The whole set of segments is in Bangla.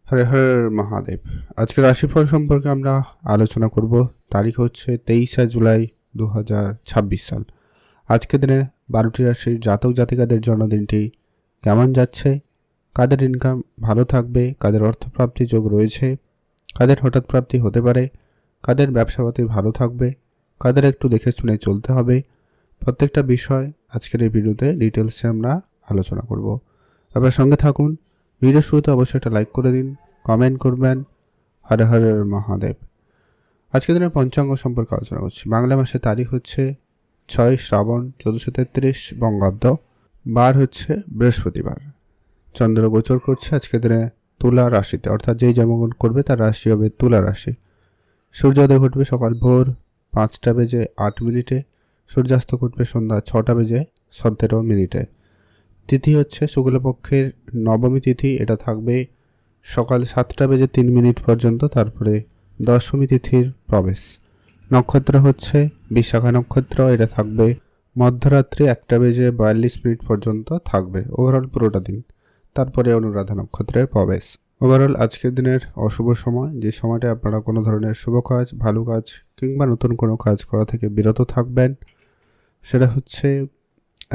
হরে হর মহাদেব। আজকের রাশিফল সম্পর্কে আমরা আলোচনা করব। তারিখ হচ্ছে 23শে জুলাই 2026 সাল। আজকের দিনে 12টি রাশির জাতক জাতিকাদের জন্মদিনটি কেমন যাচ্ছে, কাদের ইনকাম ভালো থাকবে, কাদের অর্থপ্রাপ্তি যোগ রয়েছে, কাদের হঠাৎ প্রাপ্তি হতে পারে, কাদের ব্যবসাপাতি ভালো থাকবে, কাদের একটু দেখে শুনে চলতে হবে, প্রত্যেকটা বিষয় আজকের এই ভিডিওতে ডিটেলসে আমরা আলোচনা করব। আপনার সঙ্গে থাকুন। ভিডিও শুরুতে অবশ্যই একটা লাইক করে দিন, কমেন্ট করবেন। হরে হরে মহাদেব। আজকের দিনের পঞ্চাঙ্গ সম্পর্কে আলোচনা করছি। বাংলা মাসের তারিখ হচ্ছে 6 শ্রাবণ 1433 বঙ্গাব্দ, বার হচ্ছে বৃহস্পতিবার। চন্দ্র গোচর করছে আজকের দিনে তুলা রাশিতে, অর্থাৎ যেই জন্মগ্রহণ করবে তার রাশি হবে তুলা রাশি। সূর্যোদয় ঘটবে সকাল ভোর 5টা বেজে 8 মিনিটে, সূর্যাস্ত ঘটবে সন্ধ্যা 6টা বেজে 17 মিনিটে। তিথি হচ্ছে শুক্লপক্ষের নবমী তিথি, এটা থাকবে সকাল 7টা বেজে 3 মিনিট পর্যন্ত, তারপরে দশমী তিথির প্রবেশ। নক্ষত্র হচ্ছে বিশাখা নক্ষত্র, এটা থাকবে মধ্যরাত্রি 1টা বেজে 42 মিনিট পর্যন্ত থাকবে ওভারঅল পুরোটা দিন, তারপরে অনুরাধা নক্ষত্রের প্রবেশ। ওভারঅল আজকের দিনের অশুভ সময়, যে সময়টা আপনারা কোনো ধরনের শুভ কাজ, ভালো কাজ কিংবা নতুন কোনো কাজ করা থেকে বিরত থাকবেন, সেটা হচ্ছে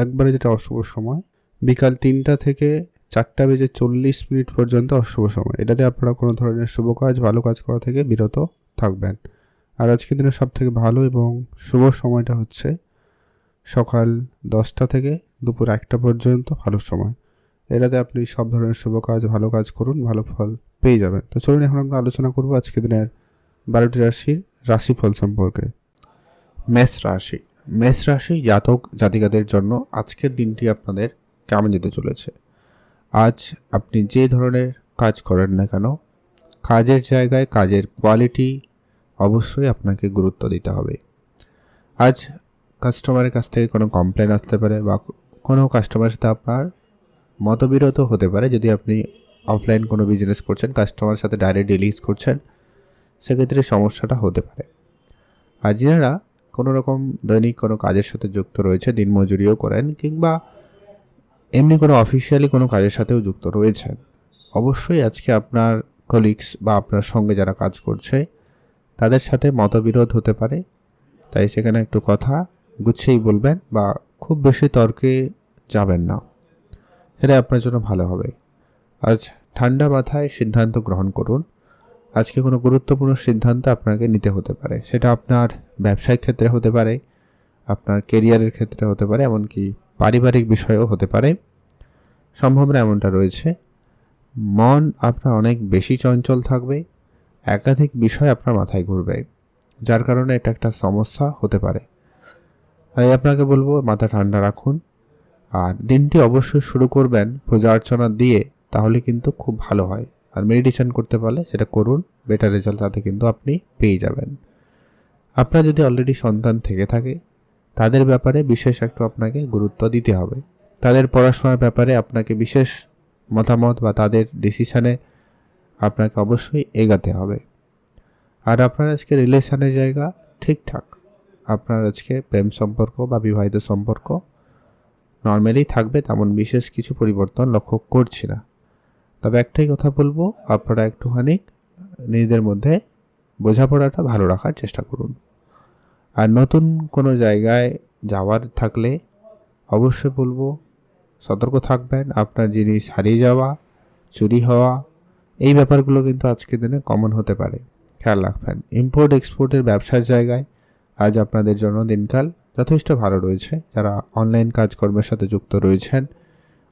একবারে যেটা অশুভ সময় বিকাল 3টা থেকে 4টা বেজে 40 মিনিট পর্যন্ত অশুভ সময়। এটাতে আপনারা কোনো ধরনের শুভ কাজ, ভালো কাজ করা থেকে বিরত থাকবেন। আর আজকের দিনের সব থেকে ভালো এবং শুভ সময়টা হচ্ছে সকাল 10টা থেকে দুপুর 1টা পর্যন্ত ভালো সময়। এটাতে আপনি সব ধরনের শুভ কাজ, ভালো কাজ করুন, ভালো ফল পেয়ে যাবেন। তো চলুন এখন আমরা আলোচনা করব আজকের দিনের 12টি রাশির রাশিফল সম্পর্কে। মেষ রাশি। মেষ রাশি জাতক জাতিকাদের জন্য আজকের দিনটি আপনাদের কেমন যেতে চলেছে। আজ আপনি যে ধরনের কাজ করেন না কেন, কাজের জায়গায় কাজের কোয়ালিটি অবশ্যই আপনাকে গুরুত্ব দিতে হবে। আজ কাস্টমারের কাছ থেকে কোনো কমপ্লেন আসতে পারে বা কোনো কাস্টমারের সাথে আপনার মতবিরোধ হতে পারে। যদি আপনি অফলাইন কোনো বিজনেস করছেন, কাস্টমারের সাথে ডাইরেক্ট ডিলিংস করছেন, সেক্ষেত্রে সমস্যাটা হতে পারে। আর যারা কোনো রকম দৈনিক কোনো কাজের সাথে যুক্ত রয়েছে, দিনমজুরিও করেন কিংবা এমনি কোনো অফিসিয়ালি কোনো কাজের সাথেও যুক্ত রয়েছেন, অবশ্যই আজকে আপনার কলিগস বা আপনার সঙ্গে যারা কাজ করছে তাদের সাথে মতবিরোধ হতে পারে। তাই সেখানে একটু কথা গুছিয়েই বলবেন বা খুব বেশি তর্কে যাবেন না, সেটা আপনার জন্য ভালো হবে। আজ ঠান্ডা মাথায় সিদ্ধান্ত গ্রহণ করুন। আজকে কোনো গুরুত্বপূর্ণ সিদ্ধান্ত আপনাকে নিতে হতে পারে, সেটা আপনার ব্যবসায়িক ক্ষেত্রে হতে পারে, আপনার কেরিয়ারের ক্ষেত্রে হতে পারে, এমনকি পারিবারিক বিষয়েও হতে পারে। সম্ভাবনা এমনটা রয়েছে। মন আপনার অনেক বেশি চঞ্চল থাকবে, একাধিক বিষয় আপনার মাথায় ঘুরবে, যার কারণে এটা একটা সমস্যা হতে পারে। তাই আপনাকে বলবো মাথা ঠান্ডা রাখুন। আর দিনটি অবশ্যই শুরু করবেন পূজা অর্চনা দিয়ে, তাহলে কিন্তু খুব ভালো হয়। আর মেডিটেশন করতে পারলে সেটা করুন, বেটার রেজাল্ট তাতে কিন্তু আপনি পেয়ে যাবেন। আপনার যদি অলরেডি সন্তান থেকে থাকে, তাদের ব্যাপারে বিশেষ একটু আপনাকে গুরুত্ব দিতে হবে। তাদের পড়াশোনার ব্যাপারে আপনাকে বিশেষ মতামত বা তাদের ডিসিশানে আপনাকে অবশ্যই এগাতে হবে। আর আপনার আজকে রিলেশনের জায়গা ঠিকঠাক, আপনার আজকে প্রেম সম্পর্ক বা বিবাহিত সম্পর্ক নর্মালি থাকবে, তেমন বিশেষ কিছু পরিবর্তন লক্ষ্য করছি না। তবে একটাই কথা বলবো, আপনারা একটুখানি নিজেদের মধ্যে বোঝাপড়াটা ভালো রাখার চেষ্টা করুন। আর নতুন কোনো জায়গায় যাওয়ার থাকলে অবশ্যই বলবো সতর্ক থাকবেন। আপনার জিনিস হারিয়ে যাওয়া, চুরি হওয়া, এই ব্যাপারগুলো কিন্তু আজকের দিনে কমন হতে পারে, খেয়াল রাখবেন। ইম্পোর্ট এক্সপোর্টের ব্যবসার জায়গায় আজ আপনাদের জন্য দিনকাল যথেষ্ট ভালো রয়েছে। যারা অনলাইন কাজকর্মের সাথে যুক্ত রয়েছেন,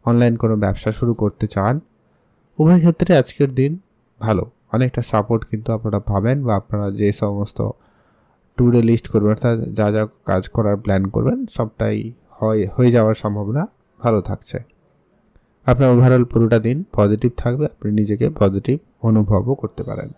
অনলাইন কোনো ব্যবসা শুরু করতে চান, উভয় ক্ষেত্রে আজকের দিন ভালো। অনেকটা সাপোর্ট কিন্তু আপনারা পাবেন, বা আপনারা যে সমস্ত ট্যুরে লিস্ট করবেন, অর্থাৎ যা যা কাজ করার প্ল্যান করবেন, সবটাই হয়ে যাওয়ার সম্ভাবনা ভালো থাকছে। আপনার ওভারঅল পুরোটা দিন পজিটিভ থাকবে, আপনি নিজেকে পজিটিভ অনুভবও করতে পারেন।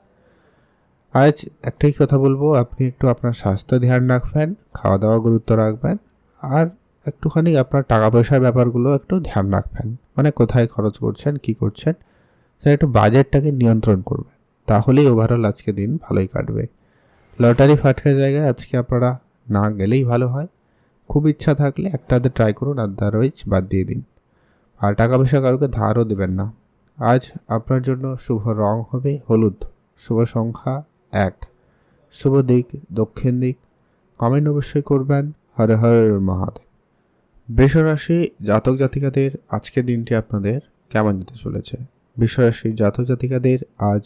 আজ একটাই কথা বলবো, আপনি একটু আপনার স্বাস্থ্য ধ্যান রাখবেন, খাওয়া দাওয়া গুরুত্ব রাখবেন, আর একটুখানি আপনার টাকা পয়সার ব্যাপারগুলো একটু ধ্যান রাখবেন। মানে কোথায় খরচ করছেন, কি করছেন, সেটা একটু বাজেটটাকে নিয়ন্ত্রণ করবেন, তাহলেই ওভারঅল আজকে দিন ভালোই কাটবে। লটারি ফাটকার জায়গায় আজকে আপনারা না গেলেই ভালো হয়। খুব ইচ্ছা থাকলে একটাতে ট্রাই করুন, আদারওয়াইজ বাদ দিয়ে দিন। আর টাকা পয়সা কারোকে ধারও দেবেন না, আজ আপনার জন্য শুভ রং হবে হলুদ, শুভ সংখ্যা 1, শুভ দিক দক্ষিণ দিক। কমেন্ট অবশ্যই করবেন। হর হর মহাদেব। বৃষ রাশি জাতক জাতিকাদের আজকের দিনটি আপনাদের কেমন যেতে চলেছে? বৃষ রাশির জাতক জাতিকাদের আজ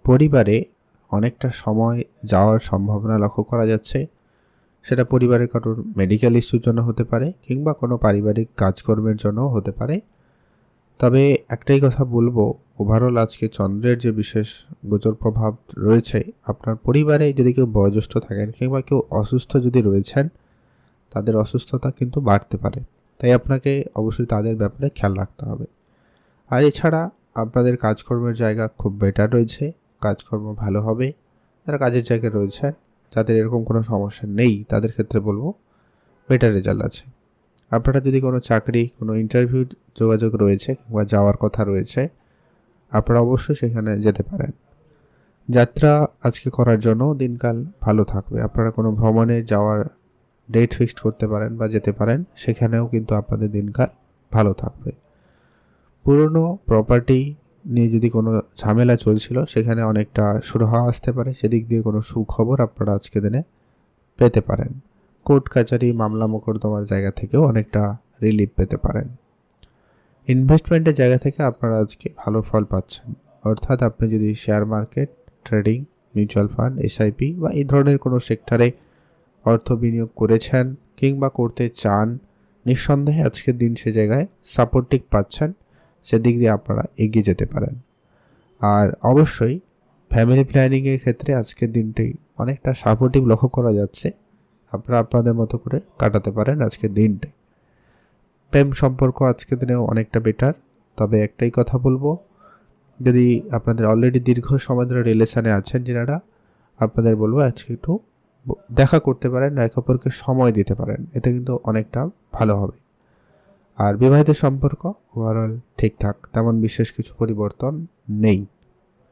পরিবারে অনেকটা সময় যাওয়ার সম্ভাবনা লক্ষ্য করা যাচ্ছে। সেটা পরিবারের কারোর মেডিকেল ইস্যুর জন্য হতে পারে কিংবা কোনো পারিবারিক কাজকর্মের জন্যও হতে পারে। তবে একটাই কথা বলবো, ওভারঅল আজকে চন্দ্রের যে বিশেষ গোচর প্রভাব রয়েছে, আপনার পরিবারে যদি কেউ বয়োজ্যেষ্ঠ থাকেন কিংবা কেউ অসুস্থ যদি রয়েছেন, তাদের অসুস্থতা কিন্তু বাড়তে পারে। তাই আপনাকে অবশ্যই তাদের ব্যাপারে খেয়াল রাখতে হবে। আর এছাড়া আপনাদের কাজকর্মের জায়গা খুব বেটার রয়েছে, কাজকর্ম ভালো হবে। যারা কাজের জায়গায় রয়েছেন, যাদের এরকম কোনো সমস্যা নেই, তাদের ক্ষেত্রে বলবো বেটার রেজাল্ট আছে। আপনারা যদি কোনো চাকরি, কোনো ইন্টারভিউ যোগাযোগ রয়েছে কিংবা যাওয়ার কথা রয়েছে, আপনারা অবশ্যই সেখানে যেতে পারেন। যাত্রা আজকে করার জন্য দিনকাল ভালো থাকবে। আপনারা কোনো ভ্রমণে যাওয়ার ডেট ফিক্সড করতে পারেন বা যেতে পারেন, সেখানেও কিন্তু আপনাদের দিনকাল ভালো থাকবে। পুরনো প্রপার্টি নিয়ে যদি কোনো ঝামেলা চলছিল, সেখানে অনেকটা সুরাহা আসতে পারে। সেদিক দিয়ে কোনো সুখবর আপনারা আজকে দিনে পেতে পারেন। কোর্ট কাছারি, মামলা মোকদ্দমার জায়গা থেকেও অনেকটা রিলিফ পেতে পারেন। ইনভেস্টমেন্টের জায়গা থেকে আপনারা আজকে ভালো ফল পাচ্ছেন। অর্থাৎ আপনি যদি share market, trading, mutual fund, SIP বা এই ধরনের কোনো সেক্টরে অর্থ বিনিয়োগ করেছেন কিংবা করতে চান, নিঃসন্দেহে আজকের দিন সে জায়গায় সাপোর্টিভ পাচ্ছেন। সেদিক দিয়ে আপনারা এগিয়ে যেতে পারেন। আর অবশ্যই ফ্যামিলি প্ল্যানিংয়ের ক্ষেত্রে আজকের দিনটি অনেকটা সাপোর্টিভ লক্ষ্য করা যাচ্ছে। আপনারা আপনাদের মতো করে কাটাতে পারেন আজকের দিনটি। প্রেম সম্পর্ক আজকের দিনেও অনেকটা বেটার। তবে একটাই কথা বলবো, যদি আপনাদের অলরেডি দীর্ঘ সময় ধরে রিলেশানে আছেন যারা, আপনাদের বলবো আজকে একটু দেখা করতে পারেন, একে অপরকে সময় দিতে পারেন, এতে কিন্তু অনেকটা ভালো হবে। আর বিবাহিত সম্পর্ক ওভারঅল ঠিকঠাক, তেমন বিশেষ কিছু পরিবর্তন নেই।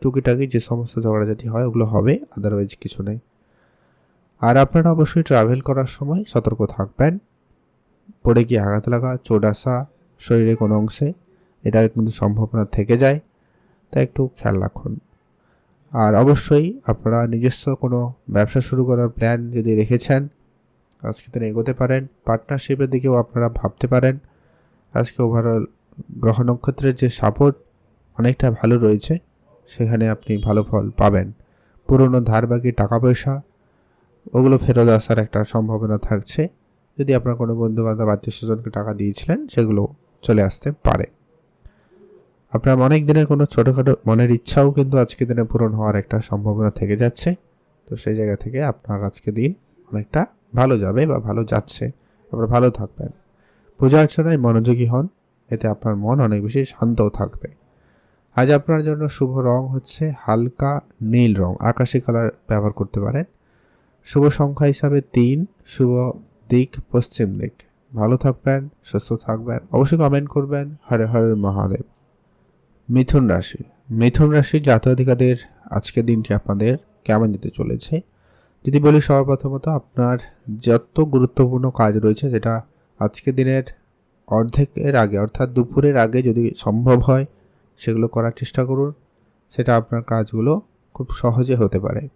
টুকিটাকি যে সমস্ত ঝগড়াঝাটি হয় ওগুলো হবে, আদারওয়াইজ কিছু নেই। আর আপনারা অবশ্যই ট্রাভেল করার সময় সতর্ক থাকবেন। পড়ে গিয়ে আঘাত লাগা, চোট আসা শরীরে কোনো অংশে, এটা কিন্তু সম্ভাবনা থেকে যায়, তাই একটু খেয়াল রাখুন। আর অবশ্যই আপনারা নিজস্ব কোনো ব্যবসা শুরু করার প্ল্যান যদি রেখেছেন, আজকে দিনে এগোতে পারেন। পার্টনারশিপের দিকেও আপনারা ভাবতে পারেন। আজকে ওভারঅল গ্রহ নক্ষত্রের যে সাপোর্ট অনেকটা ভালো রয়েছে, সেখানে আপনি ভালো ফল পাবেন। পুরনো ধারবাকি টাকা পয়সা ওগুলো ফেরত আসার একটা সম্ভাবনা থাকছে। যদি আপনার কোনো বন্ধুবান্ধব আত্মীয় স্বজনকে টাকা দিয়েছিলেন, সেগুলো চলে আসতে পারে। আপনার অনেক দিনের কোনো ছোটোখাটো মনের ইচ্ছাও কিন্তু আজকে দিনে পূরণ হওয়ার একটা সম্ভাবনা থেকে যাচ্ছে। তো সেই জায়গা থেকে আপনার আজকে দিন অনেকটা ভালো যাবে বা ভালো যাচ্ছে। আপনারা ভালো থাকবেন। পূজা অর্চনায় মনোযোগী হন, এতে আপনার মন অনেক বেশি শান্তও থাকবে। আজ আপনার জন্য শুভ রং হচ্ছে হালকা নীল রং, আকাশি কালার ব্যবহার করতে পারেন। শুভ সংখ্যা হিসাবে 3, শুভ দিক পশ্চিম দিক। ভালো থাকবেন, সুস্থ থাকবেন। অবশ্যই কমেন্ট করবেন। হরে হরে মহাদেব। মিথুন রাশি, মিথুন রাশির জাতকাদের আজকের দিনটি আপনাদের কেমন যেতে চলেছে? যদি বলি সর্বপ্রথমত, আপনার যত গুরুত্বপূর্ণ কাজ রয়েছে, যেটা আজকের দিনের অর্ধেকের আগে অর্থাৎ দুপুরের আগে যদি সম্ভব হয়, সেগুলো করার চেষ্টা করুন। সেটা আপনার কাজগুলো খুব সহজে হতে পারে।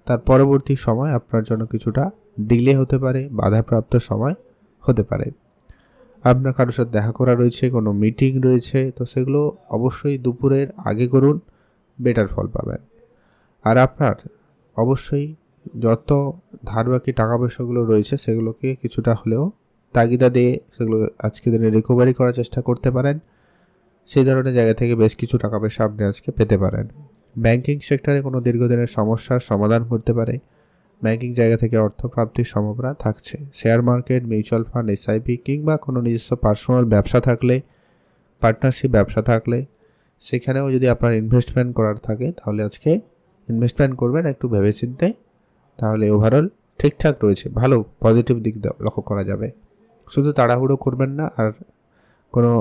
তার পরবর্তী সময় আপনার জন্য কিছুটা ডিলে হতে পারে, বাধাপ্রাপ্ত সময় হতে পারে। আপনার কারোর সাথে দেখা করা রয়েছে, কোনো মিটিং রয়েছে, তো সেগুলো অবশ্যই দুপুরের আগে করুন, বেটার ফল পাবেন। আর আপনার অবশ্যই যত ধারবাকি টাকা পয়সাগুলো রয়েছে, সেগুলোকে কিছুটা হলেও তাগিদা দিয়ে সেগুলো আজকে দিনে রিকভারি করার চেষ্টা করতে পারেন। সেই ধরনের জায়গা থেকে বেশ কিছু টাকা পয়সা আপনি আজকে পেতে পারেন। ব্যাংকিং সেক্টরে কোনো দীর্ঘদিনের সমস্যার সমাধান করতে পারে। ব্যাংকিং জায়গা থেকে অর্থ প্রাপ্তির সম্ভাবনা থাকছে। Share market, mutual fund, SIP কিংবা কোনো নিজস্ব পার্সোনাল ব্যবসা থাকলে, পার্টনারশিপ ব্যবসা থাকলে, সেখানেও যদি আপনার ইনভেস্টমেন্ট করার থাকে, তাহলে আজকে ইনভেস্টমেন্ট করবেন একটু ভেবেচিন্তে। তাহলে ওভারঅল ঠিকঠাক রয়েছে, ভালো পজিটিভ দিক লক্ষ্য করা যাবে। শুধু তাড়াহুড়ো করবেন না, আর কোনো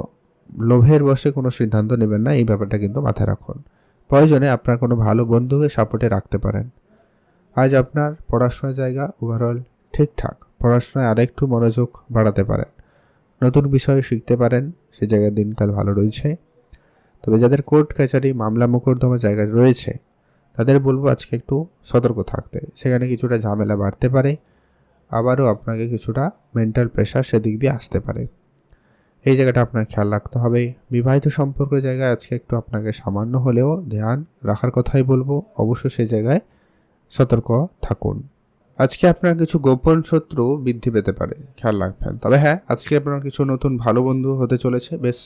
লোভের বশে কোনো সিদ্ধান্ত নেবেন না, এই ব্যাপারটা কিন্তু মাথায় রাখুন। প্রয়োজনে আপনার কোনো ভালো বন্ধুকে সাপোর্টে রাখতে পারেন। আজ আপনার পড়াশোনার জায়গা ওভারঅল ঠিকঠাক, পড়াশোনায় আরেকটু মনোযোগ বাড়াতে পারেন, নতুন বিষয় শিখতে পারেন, সে জায়গায় দিনকাল ভালো রয়েছে। তবে যাদের কোর্ট কাছারি মামলা মোকদ্দমা জায়গায় রয়েছে তাদের বলবো আজকে একটু সতর্ক থাকতে। সেখানে কিছুটা ঝামেলা বাড়তে পারে, আবারও আপনাকে কিছুটা মেন্টাল প্রেশার সেদিক দিয়ে আসতে পারে। এই জায়গাটা আপনার খেয়াল রাখতে হবে। বিবাহিত সম্পর্কের জায়গায় আজকে একটু আপনাকে সামান্য হলেও ধ্যান রাখার কথাই বলবো। অবশ্যই সেই জায়গায় সতর্ক থাকুন। আজকে আপনার কিছু গোপন শত্রু বৃদ্ধি পেতে পারে, খেয়াল রাখবেন। তবে হ্যাঁ, আজকে আপনার কিছু নতুন ভালো বন্ধু হতে চলেছে। বেশ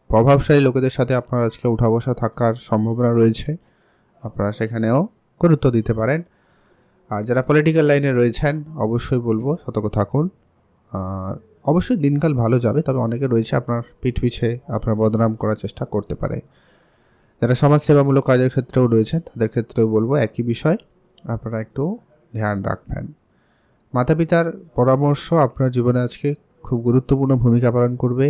প্রভাবশালী লোকেদের সাথে আপনার আজকে উঠা বসা থাকার সম্ভাবনা রয়েছে, আপনারা সেখানেও গুরুত্ব দিতে পারেন। আর যারা পলিটিক্যাল লাইনে রয়েছেন অবশ্যই বলবো সতর্ক থাকুন। আর অবশ্যই দিনকাল ভালো যাবে, তবে অনেকে রয়েছে আপনার পিঠ পিছে আপনার বদনাম করার চেষ্টা করতে পারে। যারা সমাজসেবামূলক কাজের ক্ষেত্রেও রয়েছেন তাদের ক্ষেত্রেও বলবো একই বিষয়, আপনারা একটু ধ্যান রাখবেন। মাতা পিতার পরামর্শ আপনার জীবনে আজকে খুব গুরুত্বপূর্ণ ভূমিকা পালন করবে,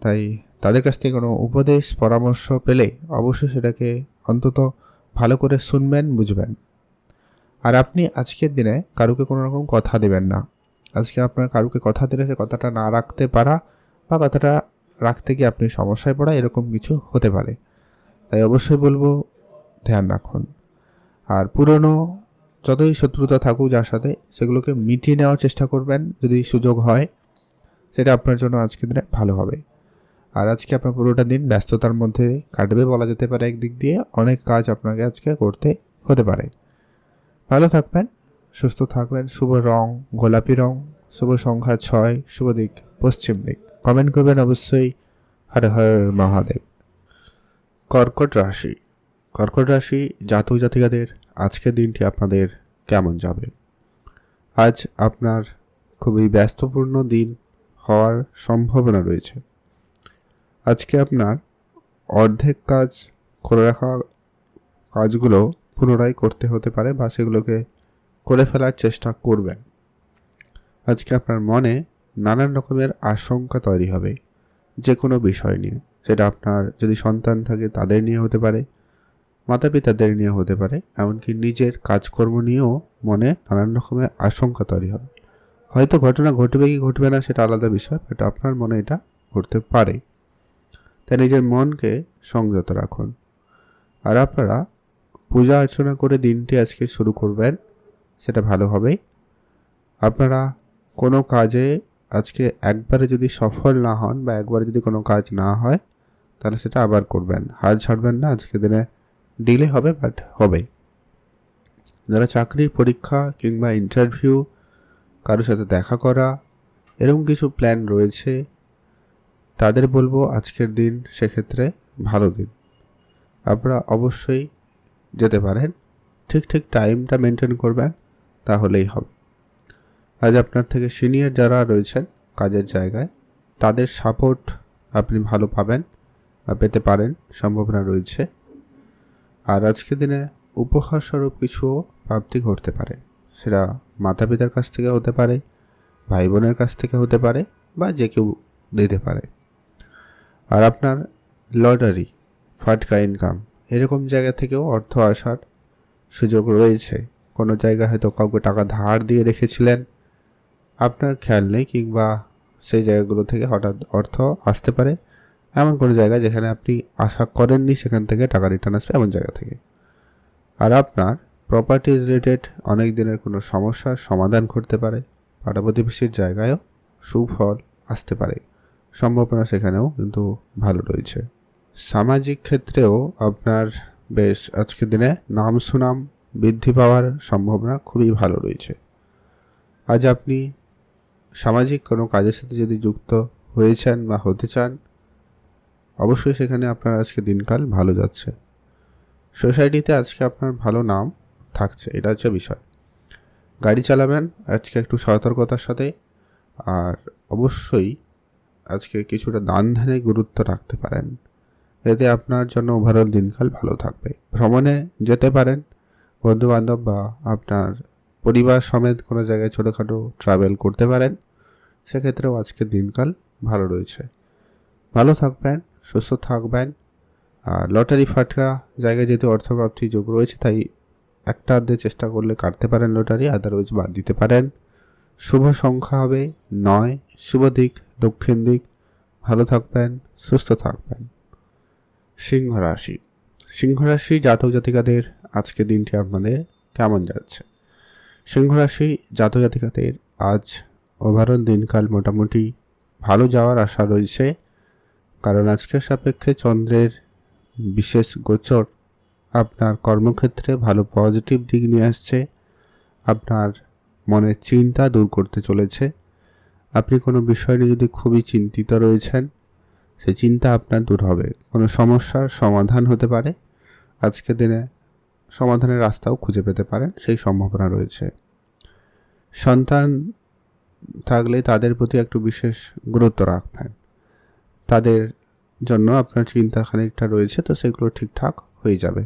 তাই তাদের কাছ থেকে কোনো উপদেশ পরামর্শ পেলে অবশ্যই সেটাকে অন্তত ভালো করে শুনবেন, বুঝবেন। আর আপনি আজকের দিনে কারুকে কোনো রকম কথা দেবেন না। আজকে আপনার কারুকে কথা দিলে সে কথাটা না রাখতে পারা বা কথাটা রাখতে গিয়ে আপনি সমস্যায় পড়া, এরকম কিছু হতে পারে। তাই অবশ্যই বলবো ধ্যান রাখুন। আর পুরনো যতই শত্রুতা থাকুক যার সাথে, সেগুলোকে মিটিয়ে নেওয়ার চেষ্টা করবেন যদি সুযোগ হয়, সেটা আপনার জন্য আজকের দিনে ভালো হবে। আর আজকে আপনার পুরোটা দিন ব্যস্ততার মধ্যে কাটবে বলা যেতে পারে। একদিক দিয়ে অনেক কাজ আপনাকে আজকে করতে হতে পারে। ভালো থাকবেন, সুস্থ থাকবেন। শুভ রং গোলাপি রং, শুভ সংখ্যা 6, শুভ দিক পশ্চিম দিক। কমেন্ট করবেন অবশ্যই। হর হর মহাদেব। কর্কট রাশি। কর্কট রাশি জাতক জাতিকাদের আজকের দিনটি আপনাদের কেমন যাবে? আজ আপনার খুবই ব্যস্তপূর্ণ দিন হওয়ার সম্ভাবনা রয়েছে। আজকে আপনার অর্ধেক কাজ করে রাখা কাজগুলো পুনরায় করতে হতে পারে বা সেগুলোকে করে ফেলার চেষ্টা করবেন। আজকে আপনার মনে নানান রকমের আশঙ্কা তৈরি হবে যে কোনো বিষয় নিয়ে। সেটা আপনার যদি সন্তান থাকে তাদের নিয়ে হতে পারে, মাতা পিতাদের নিয়ে হতে পারে, এমনকি নিজের কাজকর্ম নিয়েও মনে নানান রকমের আশঙ্কা তৈরি হবে। হয়তো ঘটনা ঘটবে কি ঘটবে না সেটা আলাদা বিষয়, বাট আপনার মনে এটা ঘটতে পারে। তাই নিজের মনকে সংযত রাখুন। আর আপনারা পূজা অর্চনা করে দিনটি আজকে শুরু করবেন, সেটা ভালো হবে। আপনারা কোনো কাজে আজকে একবারে যদি সফল না হন বা একবারে যদি কোনো কাজ না হয় তাহলে সেটা আবার করবেন, হাল ছাড়বেন না। আজকে দিনে ডিলে হবে, বাট হবে। যারা চাকরির পরীক্ষা কিংবা ইন্টারভিউ, কারোর সাথে দেখা করা, এরকম কিছু প্ল্যান রয়েছে তাদের বলবো আজকের দিন সেক্ষেত্রে ভালো দিন। আপনারা অবশ্যই যেতে পারেন, ঠিক টাইমটা মেনটেন করবেন, তাহলেই হবে। আজ আপনার থেকে সিনিয়র যারা রয়েছেন কাজের জায়গায় তাদের সাপোর্ট আপনি ভালো পাবেন বা পেতে পারেন, সম্ভাবনা রয়েছে। আর আজকের দিনে উপহার স্বরূপ কিছু প্রাপ্তি ঘটতে পারে, সেটা মাতা পিতার কাছ থেকে হতে পারে, ভাই বোনের কাছ থেকে হতে পারে, বা যে কেউ দিতে পারে। আর আপনার লটারি, ফাটকা ইনকাম, এরকম জায়গা থেকেও অর্থ আসার সুযোগ রয়েছে। কোনো জায়গায় হয়তো কাউকে টাকা ধার দিয়ে রেখেছিলেন, আপনার খেয়াল নেই, কিংবা সেই জায়গাগুলো থেকে হঠাৎ অর্থ আসতে পারে। এমন কোনো জায়গা যেখানে আপনি আশা করেননি সেখান থেকে টাকা রিটার্ন আসবে, এমন জায়গা থেকে। আর আপনার প্রপার্টি রিলেটেড অনেক দিনের কোনো সমস্যার সমাধান করতে পারে। পাড়া প্রতিবেশীর জায়গায়ও সুফল আসতে পারে, সম্ভাবনা সেখানেও কিন্তু ভালো রয়েছে। সামাজিক ক্ষেত্রেও আপনার বেশ আজকের দিনে নাম সুনাম বৃদ্ধি পাওয়ার সম্ভাবনা খুবই ভালো রয়েছে। আজ আপনি সামাজিক কোনো কাজের সাথে যদি যুক্ত হয়েছেন বা হতে চান, অবশ্যই সেখানে আপনার আজকে দিনকাল ভালো যাচ্ছে। সোসাইটিতে আজকে আপনার ভালো নাম থাকছে, এটা হচ্ছে বিষয়। গাড়ি চালাবেন আজকে একটু সতর্কতার সাথে। আর অবশ্যই আজকে কিছুটা দান ধ্যানে গুরুত্ব রাখতে পারেন, এতে আপনার জন্য ওভারঅল দিনকাল ভালো থাকবে। ভ্রমণে যেতে পারেন, বন্ধুবান্ধব বা আপনার পরিবার সমেত কোনো জায়গায় ছোটোখাটো ট্রাভেল করতে পারেন, সেক্ষেত্রেও আজকের দিনকাল ভালো রয়েছে। ভালো থাকবেন, সুস্থ থাকবেন। আর লটারি ফাটকা জায়গায় যেহেতু অর্থপ্রাপ্তির যোগ রয়েছে, তাই একটা অর্ধে চেষ্টা করলে কাটতে পারেন লটারি, আদারওয়াইজ বাদ দিতে পারেন। শুভ সংখ্যা হবে 9, শুভ দিক দক্ষিণ দিক। ভালো থাকবেন, সুস্থ থাকবেন। সিংহ রাশি। সিংহ রাশি জাতক জাতিকাদের আজকে দিনটি আপনাদের কেমন যাচ্ছে? সিংহ রাশি জাতক জাতিকাদের আজ ওভারঅল দিনকাল মোটামুটি ভালো যাওয়ার আশা রয়েছে, কারণ আজকের সাপেক্ষে চন্দ্রের বিশেষ গোচর আপনার কর্মক্ষেত্রে ভালো পজিটিভ দিক নিয়ে আসছে। আপনার মনের চিন্তা দূর করতে চলেছে। আপনি কোনো বিষয় নিয়ে যদি খুবই চিন্তিত রয়েছেন, সেই চিন্তা আপনার দূর হবে। কোনো সমস্যার সমাধান হতে পারে, আজকের দিনে সমাধানের রাস্তাও খুঁজে পেতে পারেন, সেই সম্ভাবনা রয়েছে। সন্তান থাকলে তাদের প্রতি একটু বিশেষ গুরুত্ব রাখবেন। তাদের জন্য আপনার চিন্তা খানিকটা রয়েছে, তো সেগুলো ঠিকঠাক হয়ে যাবে।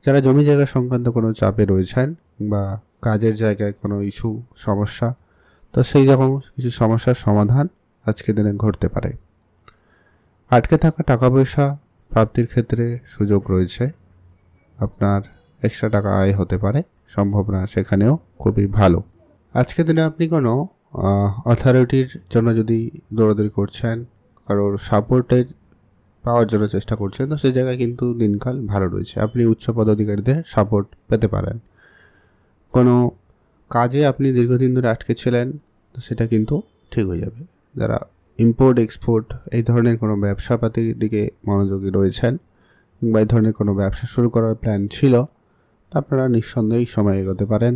যারা জমি জায়গা সংক্রান্ত কোনো চাপে রয়েছেন বা কাজের জায়গায় কোনো ইস্যু সমস্যা, তো সেই রকম কিছু সমস্যার সমাধান আজকের দিনে ঘটতে পারে। আটকে থাকা টাকা পয়সা প্রাপ্তির ক্ষেত্রে সুযোগ রয়েছে। আপনার এক্সট্রা টাকা আয় হতে পারে, সম্ভাবনা সেখানেও খুবই ভালো। আজকের দিনে আপনি কোনো অথরিটির জন্য যদি দৌড়াদৌড়ি করছেন, কারোর সাপোর্টের পাওয়ার জন্য চেষ্টা করছেন, তো সেই জায়গায় কিন্তু দিনকাল ভালো রয়েছে। আপনি উচ্চ পদাধিকারীদের সাপোর্ট পেতে পারেন। কোনো কাজে আপনি দীর্ঘদিন ধরে আটকে ছিলেন, তো সেটা কিন্তু ঠিক হয়ে যাবে। যারা ইম্পোর্ট এক্সপোর্ট এই ধরনের কোনো ব্যবসাপাতির দিকে মনোযোগী রয়েছেন কিংবা এই ধরনের কোনো ব্যবসা শুরু করার প্ল্যান ছিল, তা আপনারা নিঃসন্দেহেই সময় এগোতে পারেন।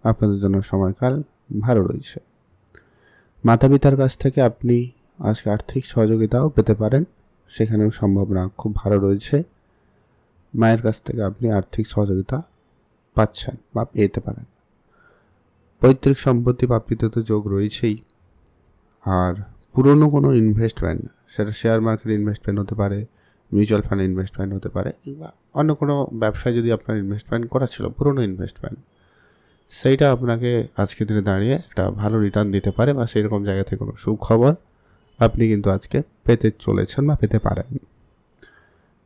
আপনাদের জন্য সময়কাল ভালো রয়েছে। মাতা পিতার কাছ থেকে আপনি আজকে আর্থিক সহযোগিতাও পেতে পারেন, সেখানেও সম্ভাবনা খুব ভালো রয়েছে। মায়ের কাছ থেকে আপনি আর্থিক সহযোগিতা পাচ্ছেন বা পেতে পারেন। পৈতৃক সম্পত্তি প্রাপ্তিতে তো যোগ রয়েছেই। আর পুরনো কোনো ইনভেস্টমেন্ট, সেটা শেয়ার মার্কেট ইনভেস্টমেন্ট হতে পারে, মিউচুয়াল ফান্ড ইনভেস্টমেন্ট হতে পারে, কিংবা অন্য কোনো ব্যবসায় যদি আপনার ইনভেস্টমেন্ট করা ছিল, পুরনো ইনভেস্টমেন্ট, সেইটা আপনাকে আজকের দিনে দাঁড়িয়ে একটা ভালো রিটার্ন দিতে পারে, বা সেই রকম জায়গা থেকে কোনো সুখবর আপনি কিন্তু আজকে পেতে চলেছেন বা পেতে পারেন।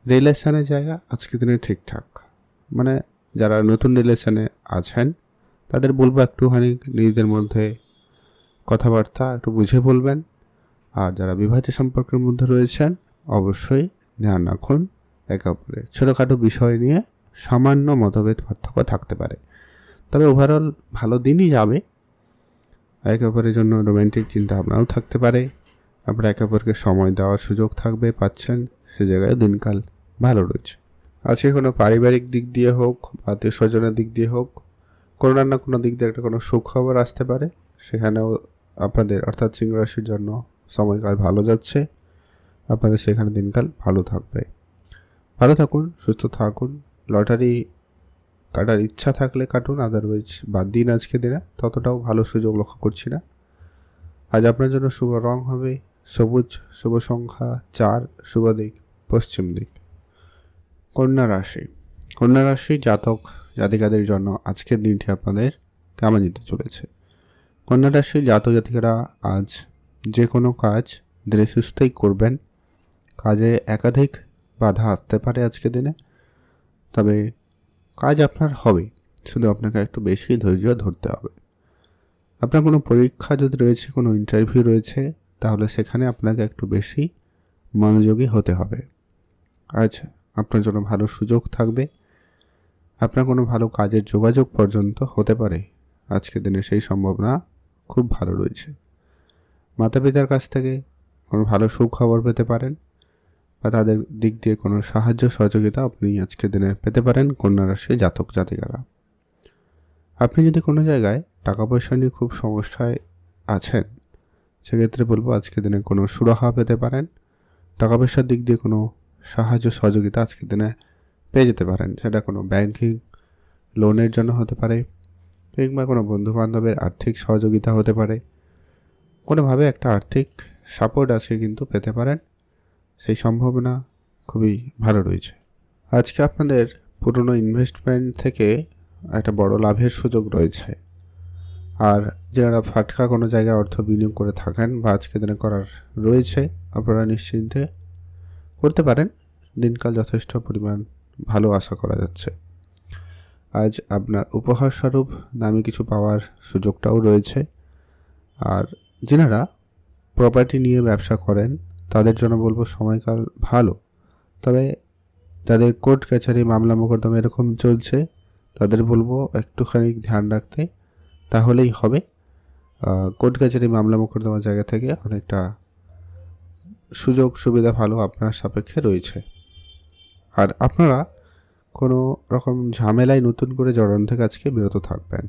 রিলেশনের জায়গা আজকের দিনে ঠিকঠাক, মানে যারা নতুন রিলেশনে আছেন তাদের বলবো একটুখানি নিজেদের মধ্যে কথাবার্তা একটু বুঝে বলবেন। আর যারা বিবাহিত সম্পর্কের মধ্যে রয়েছেন অবশ্যই ধ্যান রাখুন। একে অপরের ছোটোখাটো বিষয় নিয়ে সামান্য মতভেদ পার্থক্য থাকতে পারে, তবে ওভারঅল ভালো দিনই যাবে। একে অপরের জন্য রোম্যান্টিক চিন্তা ভাবনাও থাকতে পারে। আপনারা একে অপরকে সময় দেওয়ার সুযোগ থাকবে, পাচ্ছেন, সে জায়গায় দিনকাল ভালো রয়েছে। আজকে কোনো পারিবারিক দিক দিয়ে হোক বা আত্মীয় স্বজনের দিক দিয়ে হোক, কোনো না কোনো দিক দিয়ে একটা কোনো সুখবর আসতে পারে, সেখানেও আপনাদের অর্থাৎ সিংহ রাশির জন্য সময়কাল ভালো যাচ্ছে। আপনাদের সেখানে দিনকাল ভালো থাকবে। ভালো থাকুন, সুস্থ থাকুন। লটারি কাটার ইচ্ছা থাকলে কাটুন, আদারওয়াইজ বাদ দিন। আজকে দিনে ততটাও ভালো সুযোগ লক্ষ্য করছি না। আজ আপনার জন্য শুভ রং হবে সবুজ, শুভ সংখ্যা 4, শুভ দিক পশ্চিম দিক। কন্যা রাশি। কন্যা রাশি জাতক জাতিকাদের জন্য আজকের দিনটি আপনাদের কেমন যেতে চলেছে? কন্যা রাশির জাতক জাতিকারা আজ যে কোনো কাজ ধীরে সুস্থেই করবেন। কাজে একাধিক বাধা আসতে পারে আজকের দিনে, তবে কাজ আপনার হবে, শুধু আপনাকে একটু বেশি ধৈর্য ধরতে হবে। আপনার কোনো পরীক্ষা যদি রয়েছে, কোনো ইন্টারভিউ রয়েছে, তাহলে সেখানে আপনাকে একটু বেশি মনোযোগী হতে হবে। আজ আপনার জন্য ভালো সুযোগ থাকবে। আপনার কোনো ভালো কাজের যোগাযোগ পর্যন্ত হতে পারে আজকের দিনে, সেই সম্ভাবনা খুব ভালো রয়েছে। মাতা পিতার কাছ থেকে কোনো ভালো সুখবর পেতে পারেন, বা তাদের দিক দিয়ে কোনো সাহায্য সহযোগিতা আপনি আজকের দিনে পেতে পারেন কন্যা রাশির জাতক জাতিকারা। আপনি যদি কোনো জায়গায় টাকা পয়সা নিয়ে খুব সমস্যায় আছেন, সেক্ষেত্রে বলবো আজকের দিনে কোনো সুরাহা পেতে পারেন। টাকা পয়সার দিক দিয়ে কোনো সাহায্য সহযোগিতা আজকের দিনে পেয়ে যেতে পারেন। সেটা কোনো ব্যাংকিং লোনের জন্য হতে পারে, কিংবা কোনো বন্ধুবান্ধবের আর্থিক সহযোগিতা হতে পারে। কোনোভাবে একটা আর্থিক সাপোর্ট আছে কিন্তু পেতে পারেন, সেই সম্ভাবনা খুবই ভালো রয়েছে। আজকে আপনাদের পুরনো ইনভেস্টমেন্ট থেকে একটা বড় লাভের সুযোগ রয়েছে। আর যারা ফাটকা কোনো জায়গায় অর্থ বিনিয়োগ করে থাকেন বা আজকে দিনে করার রয়েছে, আপনারা নিশ্চিন্তে করতে পারেন। দিনকাল যথেষ্ট পরিমাণ ভালো আশা করা যাচ্ছে। আজ আপনার উপহার স্বরূপ দামি কিছু পাওয়ার সুযোগটাও রয়েছে। আর যারা প্রপার্টি নিয়ে ব্যবসা করেন তাদের জন্য বলবো সময়কাল ভালো, তবে যাদের কোর্ট কাছারি মামলা মোকদ্দমা এরকম চলছে তাদের বলবো একটুখানি ধ্যান রাখতে, তাহলেই হবে। কোর্ট কাছারি মামলা মোকদ্দমার জায়গা থেকে অনেকটা সুযোগ সুবিধা ভালো আপনার সাপেক্ষে রয়েছে। আর আপনারা কোনো রকম ঝামেলায় নতুন করে জড়ানো থেকে আজকে বিরত থাকবেন।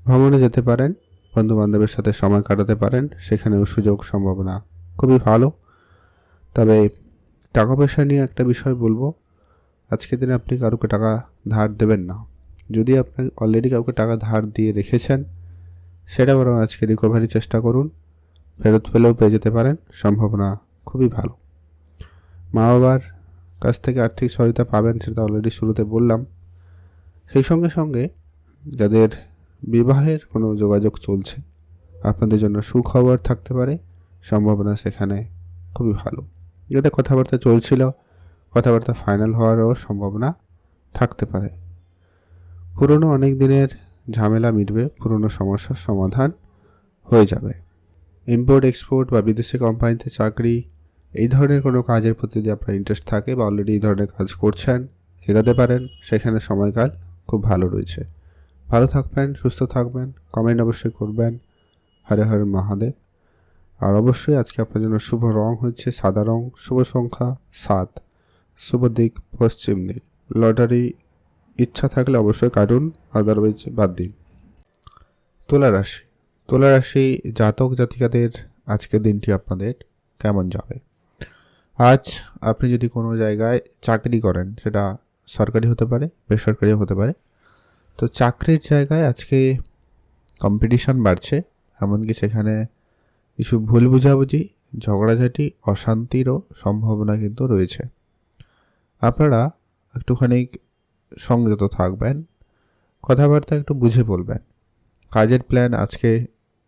ভ্রমণে যেতে পারেন, বন্ধুবান্ধবের সাথে সময় কাটাতে পারেন, সেখানেও সুযোগ সম্ভাবনা খুবই ভালো। তবে টাকা পয়সা নিয়ে একটা বিষয় বলবো, আজকের দিনে আপনি কাউকে টাকা ধার দেবেন না। যদি আপনি অলরেডি কাউকে টাকা ধার দিয়ে রেখেছেন, সেটা বরং আজকে রিকভারি চেষ্টা করুন, ফেরত পেলেও পেয়ে যেতে পারেন, সম্ভাবনা খুবই ভালো। মা বাবার কাছ থেকে আর্থিক সহায়তা পাবেন, সেটা অলরেডি শুরুতে বললাম। সেই সঙ্গে সঙ্গে যাদের বিবাহের কোনো যোগাযোগ চলছে, আপনাদের জন্য সুখবর থাকতে পারে, সম্ভাবনা সেখানে খুবই ভালো। যাদের কথাবার্তা চলছিল, কথাবার্তা ফাইনাল হওয়ারও সম্ভাবনা থাকতে পারে। পুরনো অনেক দিনের ঝামেলা মিটবে, পুরনো সমস্যার সমাধান হয়ে যাবে। ইম্পোর্ট এক্সপোর্ট বা বিদেশি কোম্পানিতে চাকরি, এই ধরনের কোনো কাজের প্রতি যদি আপনার ইন্টারেস্ট থাকে বা অলরেডি এই ধরনের কাজ করছেন, এগাতে পারেন, সেখানে সময়কাল খুব ভালো রয়েছে। ভালো থাকবেন, সুস্থ থাকবেন, কমেন্ট অবশ্যই করবেন। হরে হরে মহাদেব। আর অবশ্যই আজকে আপনার জন্য শুভ রং হচ্ছে সাদা রং, শুভ সংখ্যা 7, শুভ দিক পশ্চিম দিক। লটারি ইচ্ছা থাকলে অবশ্যই কাটুন, আদারওয়াইজ বাদ দিন। তুলা রাশি, তুলা রাশি জাতক জাতিকাদের আজকের দিনটি আপনাদের কেমন যাবে? আজ আপনি যদি কোনো জায়গায় চাকরি করেন, সেটা সরকারি হতে পারে, বেসরকারিও হতে পারে, তো চাকরির জায়গায় আজকে কম্পিটিশন বাড়ছে। এমনকি সেখানে কিছু ভুল বুঝাবুঝি, ঝগড়াঝাটি, অশান্তিরও সম্ভাবনা কিন্তু রয়েছে। আপনারা একটুখানি সংযত থাকবেন, কথাবার্তা একটু বুঝে বলবেন। কাজের প্ল্যান আজকে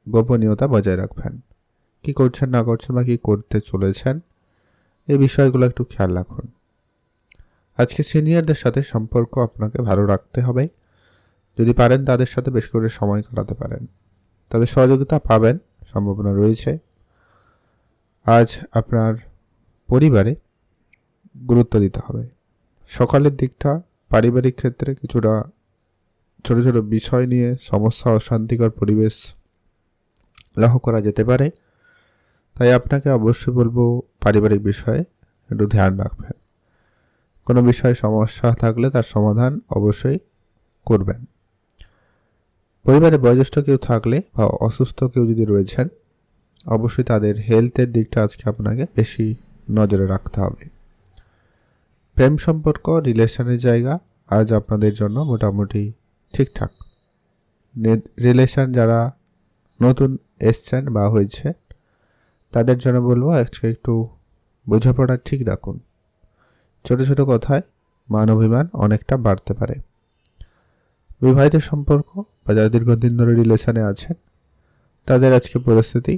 গোপনীয়তা বজায় রাখবেন। কি করছেন না করছেন বা কী করতে চলেছেন, এই বিষয়গুলো একটু খেয়াল রাখুন। আজকে সিনিয়রদের সাথে সম্পর্ক আপনাকে ভালো রাখতে হবে। যদি পারেন তাদের সাথে বেশ করে সময় কাটাতে পারেন, তাদের সহযোগিতা পাবেন, সম্ভাবনা রয়েছে। আজ আপনার পরিবারে গুরুত্ব দিতে হবে। সকালের দিকটা পারিবারিক ক্ষেত্রে কিছুটা ছোট ছোট বিষয় নিয়ে সমস্যা, অশান্তিকর পরিবেশ লক্ষ্য করা যেতে পারে। তাই আপনাকে অবশ্যই বলবো পারিবারিক বিষয়ে একটু ধ্যান রাখবেন। কোনো বিষয়ে সমস্যা থাকলে তার সমাধান অবশ্যই করবেন। পরিবারে বয়োজ্যেষ্ঠ কেউ থাকলে বা অসুস্থ কেউ যদি রয়েছেন, অবশ্যই তাদের হেলথের দিকটা আজকে আপনাকে বেশি নজরে রাখতে হবে। প্রেম সম্পর্ক, রিলেশনের জায়গা আজ আপনাদের জন্য মোটামুটি ঠিকঠাক। রিলেশন যারা নতুন এসছেন বা হয়েছে, তাদের জন্য বলবো আজকে একটু বোঝাপড়া ঠিক রাখুন। ছোট ছোট কথায় মান অভিমান অনেকটা বাড়তে পারে। বিবাহিত সম্পর্ক বা যারা দীর্ঘদিন ধরে রিলেশনে আছেন, তাদের আজকে পরিস্থিতি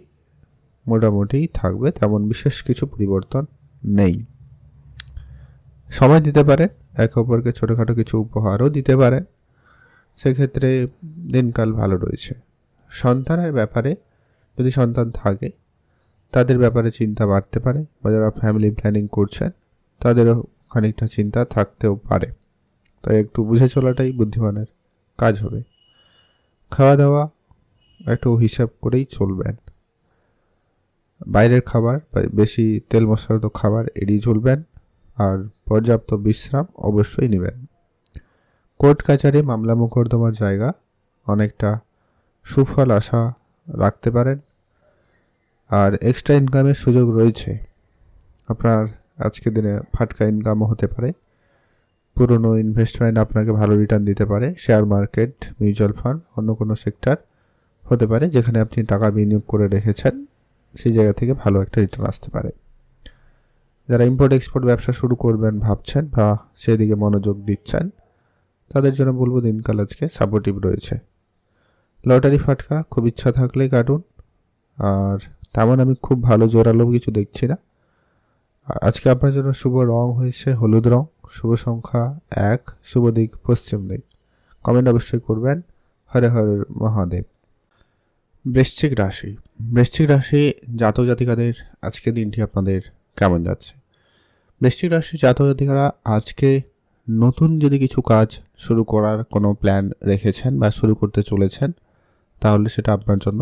মোটামুটি থাকবে, তেমন বিশেষ কিছু পরিবর্তন নেই। সময় দিতে পারেন, একে অপরকে ছোটোখাটো কিছু উপহারও দিতে পারেন, সেক্ষেত্রে দিনকাল ভালো রয়েছে। সন্তানের ব্যাপারে যদি সন্তান থাকে, তাদের ব্যাপারে চিন্তা বাড়তে পারে, বা যারা ফ্যামিলি প্ল্যানিং করছেন তাদেরও খানিকটা চিন্তা থাকতেও পারে। তাই একটু বুঝে চলাটাই বুদ্ধিমানের কাজ হবে। খাওয়া দাওয়া একটু হিসাব করেই চলবেন। বাইরের খাবার বা বেশি তেল মশলাযুক্ত খাবার এড়িয়ে চলবেন, আর পর্যাপ্ত বিশ্রাম অবশ্যই নেবেন। কোর্ট কাছারি মামলা মোকদ্দমার জায়গা অনেকটা সুফল আশা রাখতে পারেন, আর এক্সট্রা ইনকামের সুযোগ রয়েছে। আপনার আজকের দিনে ফাটকা ইনকামও হতে পারে। পুরনো ইনভেস্টমেন্ট আপনাকে ভালো রিটার্ন দিতে পারে। শেয়ার মার্কেট, মিউচুয়াল ফান্ড, অন্য কোনো সেক্টর হতে পারে যেখানে আপনি টাকা বিনিয়োগ করে রেখেছেন, সেই জায়গা থেকে ভালো একটা রিটার্ন আসতে পারে। যারা ইম্পোর্ট এক্সপোর্ট ব্যবসা শুরু করবেন ভাবছেন বা সেদিকে মনোযোগ দিচ্ছেন, তাদের জন্য বলবো দিনকাল আজকে সাপোর্টিভ রয়েছে। লটারি ফাটকা খুব ইচ্ছা থাকলেই কাটুন, আর তেমন আমি খুব ভালো জোরালো কিছু দেখছি না। আজকে আপনার জন্য শুভ রং হয়েছে হলুদ রং, শুভ সংখ্যা 1, শুভ দিক পশ্চিম দিক। কমেন্ট অবশ্যই করবেন। হরে হরে মহাদেব। বৃশ্চিক রাশি, বৃশ্চিক রাশি জাতক জাতিকাদের আজকের দিনটি আপনাদের কেমন যাচ্ছে? বৃশ্চিক রাশির জাতক জাতিকারা আজকে নতুন যদি কিছু কাজ শুরু করার কোনো প্ল্যান রেখেছেন বা শুরু করতে চলেছেন, তাহলে সেটা আপনার জন্য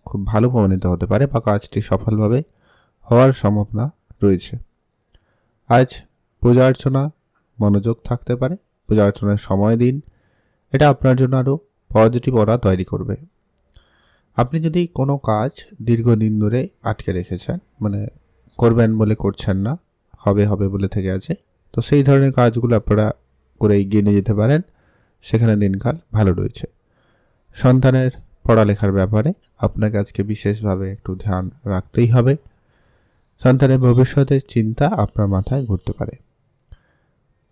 খুব ভালো প্রমাণিত হতে পারে বা কাজটি সফলভাবে হওয়ার সম্ভাবনা রয়েছে। আজ পূজা অর্চনা মনোযোগ থাকতে পারে, পূজা অর্চনার সময় দিন, এটা আপনার জন্য আরও পজিটিভ অরা তৈরি করবে। আপনি যদি কোনো কাজ দীর্ঘদিন ধরে আটকে রেখেছেন, মানে করবেন বলে করছেন না, হবে হবে বলে থেকে আছে, তো সেই ধরনের কাজগুলো আপনারা করে এগিয়ে নিয়ে যেতে পারেন, সেখানে দিনকাল ভালো রয়েছে। সন্তানের পড়ালেখার ব্যাপারে আপনাকে আজকে বিশেষভাবে একটু ধ্যান রাখতেই হবে। সন্তানের ভবিষ্যতের চিন্তা আপনার মাথায় ঘুরতে পারে।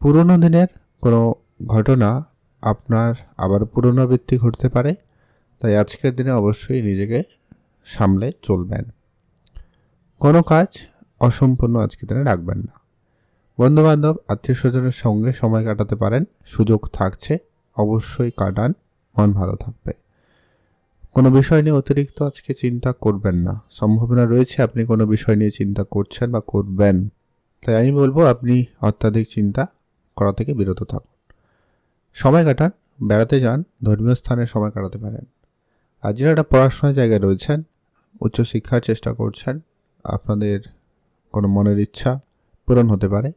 পুরনো দিনের কোনো ঘটনা আপনার আবার পুনরাবৃত্তি ঘটতে পারে, তাই আজকের দিনে অবশ্যই নিজেকে সামলে চলবেন। কোনো কাজ অসম্পূর্ণ আজকের দিনে রাখবেন না। বন্ধুবান্ধব আত্মীয় স্বজনের সঙ্গে সময় কাটাতে পারেন, সুযোগ থাকছে, অবশ্যই কাটান, মন ভালো থাকবে। কোনো বিষয় নিয়ে অতিরিক্ত আজকে চিন্তা করবেন না। সম্ভাবনা রয়েছে আপনি কোনো বিষয় নিয়ে চিন্তা করছেন বা করবেন, তাই আমি বলবো আপনি অত্যাধিক চিন্তা করা থেকে বিরত থাকুন। সময় কাটান, বেড়াতে যান, ধর্মীয় স্থানে সময় কাটাতে পারেন। আর যারা একটা পড়াশোনার জায়গায় রয়েছেন, উচ্চশিক্ষার চেষ্টা করছেন, আপনাদের কোনো মনের ইচ্ছা পূরণ হতে পারে,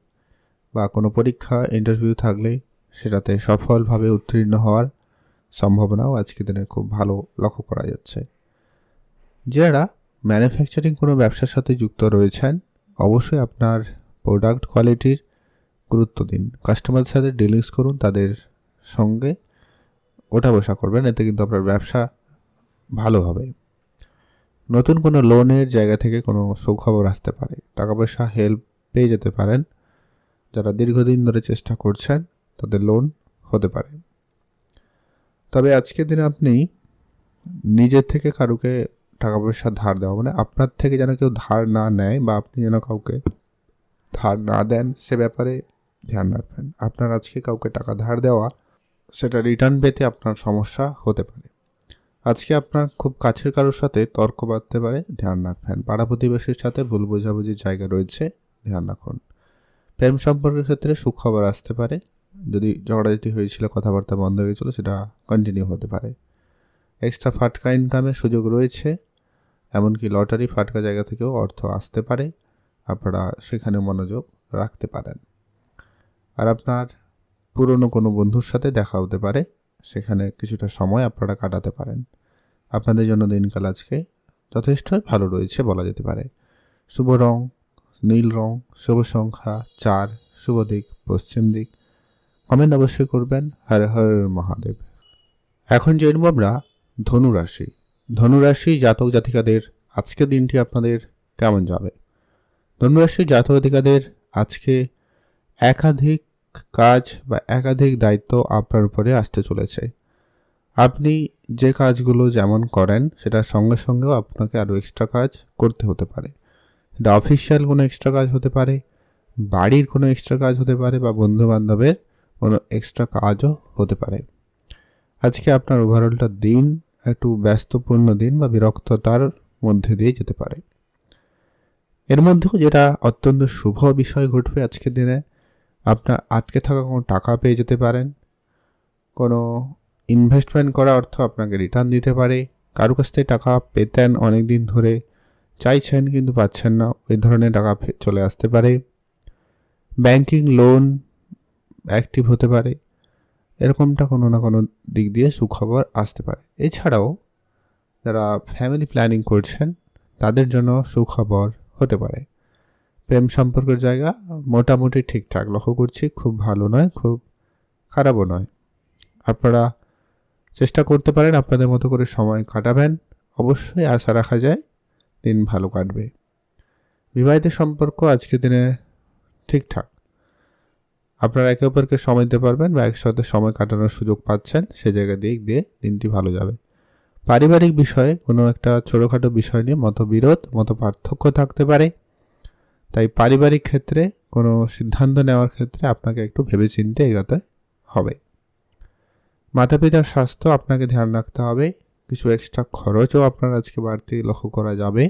বা কোনো পরীক্ষা ইন্টারভিউ থাকলে সেটাতে সফলভাবে উত্তীর্ণ হওয়ার সম্ভাবনাও আজকের দিনে খুব ভালো লক্ষ্য করা যাচ্ছে। যারা ম্যানুফ্যাকচারিং কোনো ব্যবসার সাথে যুক্ত রয়েছেন, অবশ্যই আপনার প্রোডাক্ট কোয়ালিটির গুরুত্ব দিন। কাস্টমারের সাথে ডিলিংস করুন, তাদের সঙ্গে ওঠা বসা করবেন, এতে কিন্তু আপনার ব্যবসা ভালো হবে। নতুন কোনো লোনের জায়গা থেকে কোনো সুখবর আসতে পারে, টাকা পয়সা হেল্প পেয়ে যেতে পারেন। যারা দীর্ঘদিন ধরে চেষ্টা করছেন তাদের লোন হতে পারে। তবে আজকের দিনে আপনি নিজের থেকে কারুকে টাকা পয়সা ধার দেওয়া, মানে আপনার থেকে যেন কেউ ধার না নেয় বা আপনি যেন কাউকে ধার না দেন, সে ব্যাপারে ধ্যান রাখবেন। আপনার আজকে কাউকে টাকা ধার দেওয়া, সেটা রিটার্ন পেতে আপনার সমস্যা হতে পারে। আজকে আপনার খুব কাছের কারোর সাথে তর্ক বাঁধতে পারে, ধ্যান রাখবেন। পাড়া প্রতিবেশীর সাথে ভুল বোঝাবুঝির জায়গা রয়েছে, ধ্যান রাখুন। প্রেম সম্পর্কের ক্ষেত্রে সুখবর আসতে পারে। যদি ঝগড়াঝাটি হয়েছিল, কথাবার্তা বন্ধ হয়ে গেছিলো, সেটা কন্টিনিউ হতে পারে। এক্সট্রা ফাটকা ইনকামের সুযোগ রয়েছে, এমনকি লটারি ফাটকা জায়গা থেকেও অর্থ আসতে পারে, আপনারা সেখানে মনোযোগ রাখতে পারেন। আর আপনার পুরনো কোনো বন্ধুর সাথে দেখা হতে পারে, সেখানে কিছুটা সময় আপনারা কাটাতে পারেন। আপনাদের জন্য দিনকাল আজকে যথেষ্টই ভালো রয়েছে বলা যেতে পারে। শুভ রং নীল রং, শুভ সংখ্যা 4, শুভ দিক পশ্চিম দিক। কমেন্ট অবশ্যই করবেন। হর হর মহাদেব। এখন জানবো আমরা ধনুরাশি। ধনুরাশি জাতক জাতিকাদের আজকের দিনটি আপনাদের কেমন যাবে? ধনুরাশি জাতক জাতিকাদের আজকে একাধিক কাজ বা একাধিক দায়িত্ব আপনার উপরে আসতে চলেছে। আপনি যে কাজগুলো যেমন করেন, সেটার সঙ্গে সঙ্গেও আপনাকে আরও এক্সট্রা কাজ করতে হতে পারে। এটা অফিসিয়াল কোনো এক্সট্রা কাজ হতে পারে, বাড়ির কোনো এক্সট্রা কাজ হতে পারে, বা বন্ধুবান্ধবের কোনো এক্সট্রা কাজও হতে পারে। আজকে আপনার ওভারঅলটা দিন একটু ব্যস্তপূর্ণ দিন বা বিরক্ততার মধ্যে দিয়ে যেতে পারে। এর মধ্যেও যেটা অত্যন্ত শুভ বিষয় ঘটবে আজকের দিনে, আপনার আটকে থাকা কোনো টাকা পেয়ে যেতে পারেন। কোনো ইনভেস্টমেন্ট করা অর্থ আপনাকে রিটার্ন দিতে পারে। কারো কাছ থেকে টাকা পেতেন অনেক দিন ধরে, চাইছেন কিন্তু পাচ্ছেন না, ওই ধরনের টাকা চলে আসতে পারে। ব্যাংকিং লোন অ্যাক্টিভ হতে পারে, এরকমটা কোনো না কোনো দিক দিয়ে সুখবর আসতে পারে। এছাড়াও যারা ফ্যামিলি প্ল্যানিং করছেন, তাদের জন্য সুখবর হতে পারে। প্রেম সম্পর্কের জায়গা মোটামুটি ঠিকঠাক লক্ষ্য করছি, খুব ভালো নয়, খুব খারাপও নয়। আপনারা চেষ্টা করতে পারেন আপনাদের মতো করে সময় কাটাবেন, অবশ্যই আশা রাখা যায় দিন ভালো কাটবে। বিবাহিত সম্পর্ক আজকের দিনে ঠিকঠাক, আপনারা একে অপরকে সময় দিতে পারবেন বা একসাথে সময় কাটানোর সুযোগ পাচ্ছেন, সে জায়গা দিয়ে দিনটি ভালো যাবে। পারিবারিক বিষয়ে কোনো একটা ছোটোখাটো বিষয় নিয়ে মতবিরোধ, মত পার্থক্য থাকতে পারে, তাই পারিবারিক ক্ষেত্রে কোনো সিদ্ধান্ত নেওয়ার ক্ষেত্রে আপনাকে একটু ভেবেচিন্তে এগোতে হবে। মাতা পিতার স্বাস্থ্য আপনাকে ধ্যান রাখতে হবে, কিছু এক্সট্রা খরচও আপনার আজকে বাড়তি লক্ষ্য করা যাবে।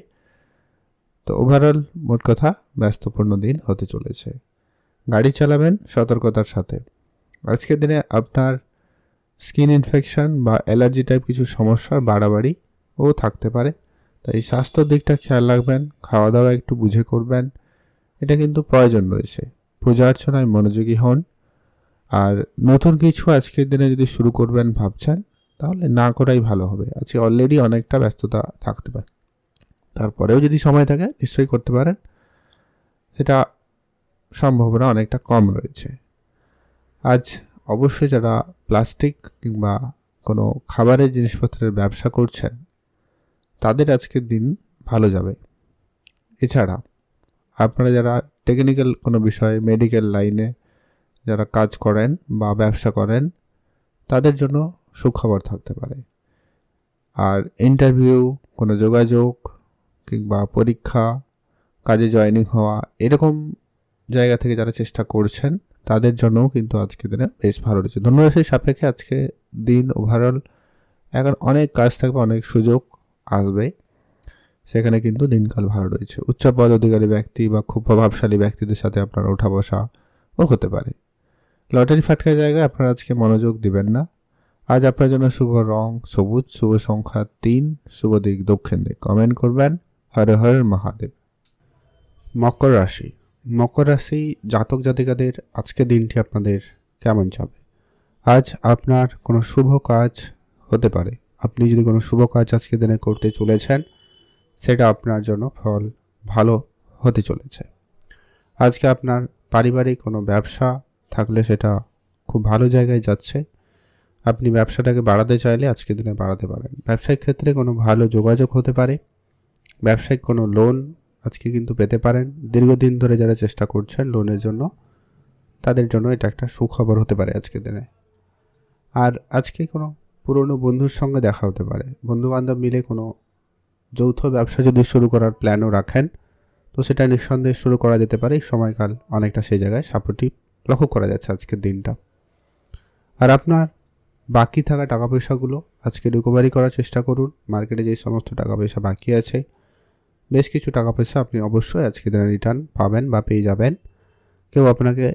তো ওভারঅল মোট কথা ব্যস্তপূর্ণ দিন হতে চলেছে। গাড়ি চালাবেন সতর্কতার সাথে। আজকের দিনে আপনার স্কিন ইনফেকশন বা অ্যালার্জি টাইপ কিছু সমস্যার বাড়াবাড়িও থাকতে পারে, তাই স্বাস্থ্যর দিকটা খেয়াল রাখবেন। খাওয়া দাওয়া একটু বুঝে করবেন, এটা কিন্তু প্রয়োজন রয়েছে। পূজা অর্চনায় মনোযোগী হন। আর নতুন কিছু আজকের দিনে যদি শুরু করবেন ভাবছেন, তাহলে না করাই ভালো হবে। আজকে অলরেডি অনেকটা ব্যস্ততা থাকতে পারে, তারপরেও যদি সময় থাকে নিশ্চয়ই করতে পারেন, সেটা সম্ভাবনা অনেকটা কম রয়েছে। আজ অবশ্যই যারা প্লাস্টিক কিংবা কোনো খাবারের জিনিসপত্রের ব্যবসা করছেন, তাদের আজকের দিন ভালো যাবে। এছাড়া আপনারা যারা টেকনিক্যাল কোনো বিষয়ে মেডিকেল লাইনে যারা কাজ করেন বা ব্যবসা করেন, তাদের জন্য সুখবর থাকতে পারে। আর ইন্টারভিউ, কোনো যোগাযোগ কিংবা পরীক্ষা, কাজে জয়েনিং হওয়া, এরকম জায়গা থেকে যারা চেষ্টা করছেন, তাদের জন্যও কিন্তু আজকে দিনে বেশ ভালো রয়েছে। ধনুরাশির সাপেক্ষে আজকে দিন ওভারঅল এখন অনেক কাজ থাকবে, অনেক সুযোগ আসবে, সেখানে কিন্তু দিনকাল ভালো রয়েছে। উচ্চ পদ অধিকারী ব্যক্তি বা খুব প্রভাবশালী ব্যক্তিদের সাথে আপনার ওঠা বসাও হতে পারে। লটারি ফাটকা জায়গায় আপনারা আজকে মনোযোগ দিবেন না। আজ আপনার জন্য শুভ রং সবুজ, শুভ সংখ্যা 3, শুভ দিক দক্ষিণ দিক। কমেন্ট করবেন হর হর মহাদেব। মকর রাশি। মকর রাশি জাতক জাতিকাদের আজকে দিনটি আপনাদের কেমন যাবে? আজ আপনার কোনো শুভ কাজ হতে পারে। আপনি যদি কোনো শুভ কাজ আজকে দিনে করতে চলেছেন, সেটা আপনার জন্য ফল ভালো হতে চলেছে। আজকে আপনার পারিবারিক কোনো ব্যবসা থাকলে সেটা খুব ভালো জায়গায় যাচ্ছে। আপনি ব্যবসাটাকে বাড়াতে চাইলে আজকে দিনে বাড়াতে পারেন। ব্যবসায়িক ক্ষেত্রে কোনো ভালো যোগাযোগ হতে পারে। ব্যবসায়িক কোনো লোন আজকে কিন্তু পেতে পারেন। দীর্ঘদিন ধরে যারা চেষ্টা করছেন লোনের জন্য, তাদের জন্য এটা একটা সুখবর হতে পারে আজকের দিনে। আর আজকে কোনো পুরনো বন্ধুর সঙ্গে দেখা হতে পারে। বন্ধুবান্ধব মিলে কোনো যৌথ ব্যবসা যদি শুরু করার প্ল্যানও রাখেন, তো সেটা নিঃসন্দেহে শুরু করা যেতে পারে। সময়কাল অনেকটা সেই জায়গায় সাপোর্টিভ লক্ষ্য করা যাচ্ছে আজকের দিনটা। আর আপনার বাকি থাকা টাকা পয়সাগুলো আজকে রিকভারি করার চেষ্টা করুন। মার্কেটে যে সমস্ত টাকা পয়সা বাকি আছে, বেশ কিছু টাকা পয়সা আপনি অবশ্যই আজকে দিনে রিটার্ন পাবেন বা পেয়ে যাবেন। কেউ আপনাকে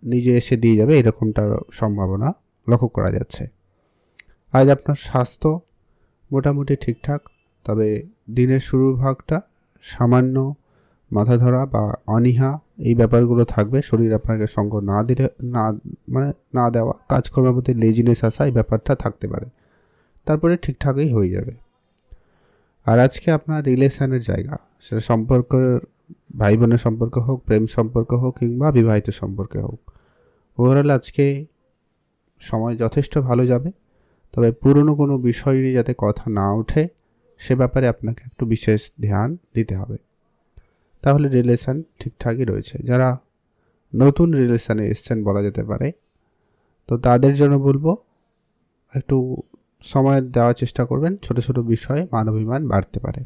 নিজে এসে দিয়ে যাবে, এরকমটার সম্ভাবনা লক্ষ্য করা যাচ্ছে। আজ আপনার স্বাস্থ্য মোটামুটি ঠিকঠাক, তবে দিনের শুরুর ভাগটা সামান্য মাথা ধরা বা অনীহা এই ব্যাপারগুলো থাকবে। শরীর আপনাকে সঙ্গ না দিলে না দেওয়া, কাজকর্মের প্রতি লেজিনেস আসা, এই ব্যাপারটা থাকতে পারে। তারপরে ঠিকঠাকই হয়ে যাবে। আর আজকে আপনার রিলেশনের জায়গা, সেটা সম্পর্কের, ভাই বোনের সম্পর্ক হোক, প্রেম সম্পর্ক হোক কিংবা বিবাহিত সম্পর্কে হোক, ওভারঅল আজকে সময় যথেষ্ট ভালো যাবে। তবে পুরনো কোনো বিষয় নিয়ে যাতে কথা না ওঠে, সে ব্যাপারে আপনাকে একটু বিশেষ ধ্যান দিতে হবে। তাহলে রিলেশান ঠিকঠাকই রয়েছে। যারা নতুন রিলেশানে এসছেন বলা যেতে পারে, তো তাদের জন্য বলবো একটু সময় দেওয়ার চেষ্টা করবেন। ছোট ছোট বিষয়ে মানবিমান বাড়তে পারে।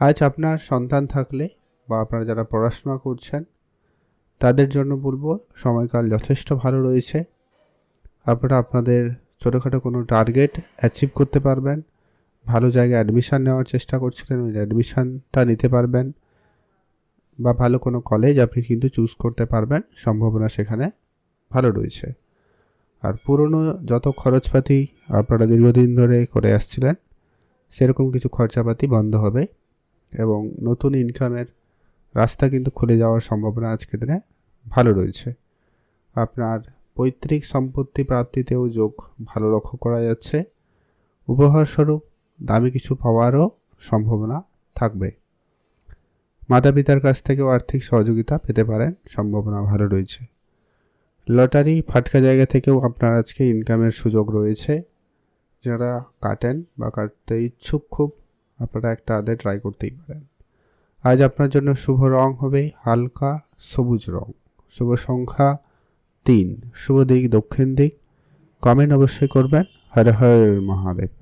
আজ আপনার সন্তান থাকলে বা আপনারা যারা পড়াশোনা করছেন, তাদের জন্য বলবো সময়কাল যথেষ্ট ভালো রয়েছে। আপনারা আপনাদের ছোটোখাটো কোনো টার্গেট অ্যাচিভ করতে পারবেন। ভালো জায়গায় অ্যাডমিশান নেওয়ার চেষ্টা করছিলেন, ওই অ্যাডমিশানটা নিতে পারবেন, বা ভালো কোনো কলেজ আপনি কিন্তু চুজ করতে পারবেন। সম্ভাবনা সেখানে ভালো রয়েছে। আর পুরনো যত খরচপাতি আপনারা দীর্ঘদিন ধরে করে আসছিলেন, সেরকম কিছু খরচাপাতি বন্ধ হবে এবং নতুন ইনকামের রাস্তা কিন্তু খুলে যাওয়ার সম্ভাবনা আজকের দিনে ভালো রয়েছে। আপনার পৈতৃক সম্পত্তি প্রাপ্তিতেও যোগ ভালো লক্ষ্য করা যাচ্ছে। উপহারস্বরূপ দামি কিছু পাওয়ারও সম্ভাবনা থাকবে। মাতা পিতার কাছ থেকেও আর্থিক সহযোগিতা পেতে পারেন, সম্ভাবনা ভালো রয়েছে। লটারি ফাটকা জায়গা থেকেও আপনার আজকে ইনকামের সুযোগ রয়েছে। যারা কাটেন বা কাটতে ইচ্ছুক খুব, আপনারা একটা আধে ট্রাই করতেই পারেন। আজ আপনার জন্য শুভ রং হবে হালকা সবুজ রং, শুভ সংখ্যা 3, শুভ দিক দক্ষিণ দিক। কমেন্ট অবশ্যই করবেন হর হর মহাদেব।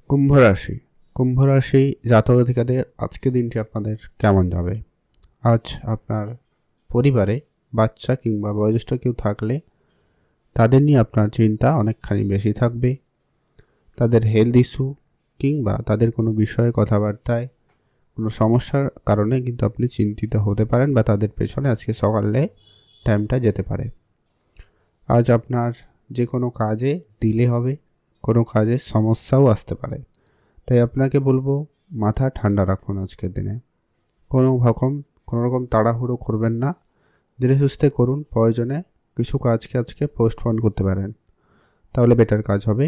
কুম্ভ রাশি। কুম্ভ রাশি জাতক জাতিকাদের আজকে দিনটি আপনাদের কেমন যাবে? আজ আপনার পরিবারে বাচ্চা কিংবা বয়োজ্যেষ্ঠ কেউ থাকলে তাদের নিয়ে আপনার চিন্তা অনেকখানি বেশি থাকবে। তাদের হেলথ ইস্যু কিংবা তাদের কোনো বিষয়ে কথাবার্তায় কোনো সমস্যার কারণে কিন্তু আপনি চিন্তিত হতে পারেন বা তাদের পেছনে আজকে সকালে টাইমটা যেতে পারে। আজ আপনার যে কোনো কাজে ডিলে হবে, কোনো কাজে সমস্যাও আসতে পারে। তাই আপনাকে বলবো মাথা ঠান্ডা রাখুন আজকের দিনে। কোনো রকম তাড়াহুড়ো করবেন না, ধীরে সুস্থে করুন। প্রয়োজনে কিছু কাজকে আজকে পোস্টপোন করতে পারেন, তাহলে বেটার কাজ হবে।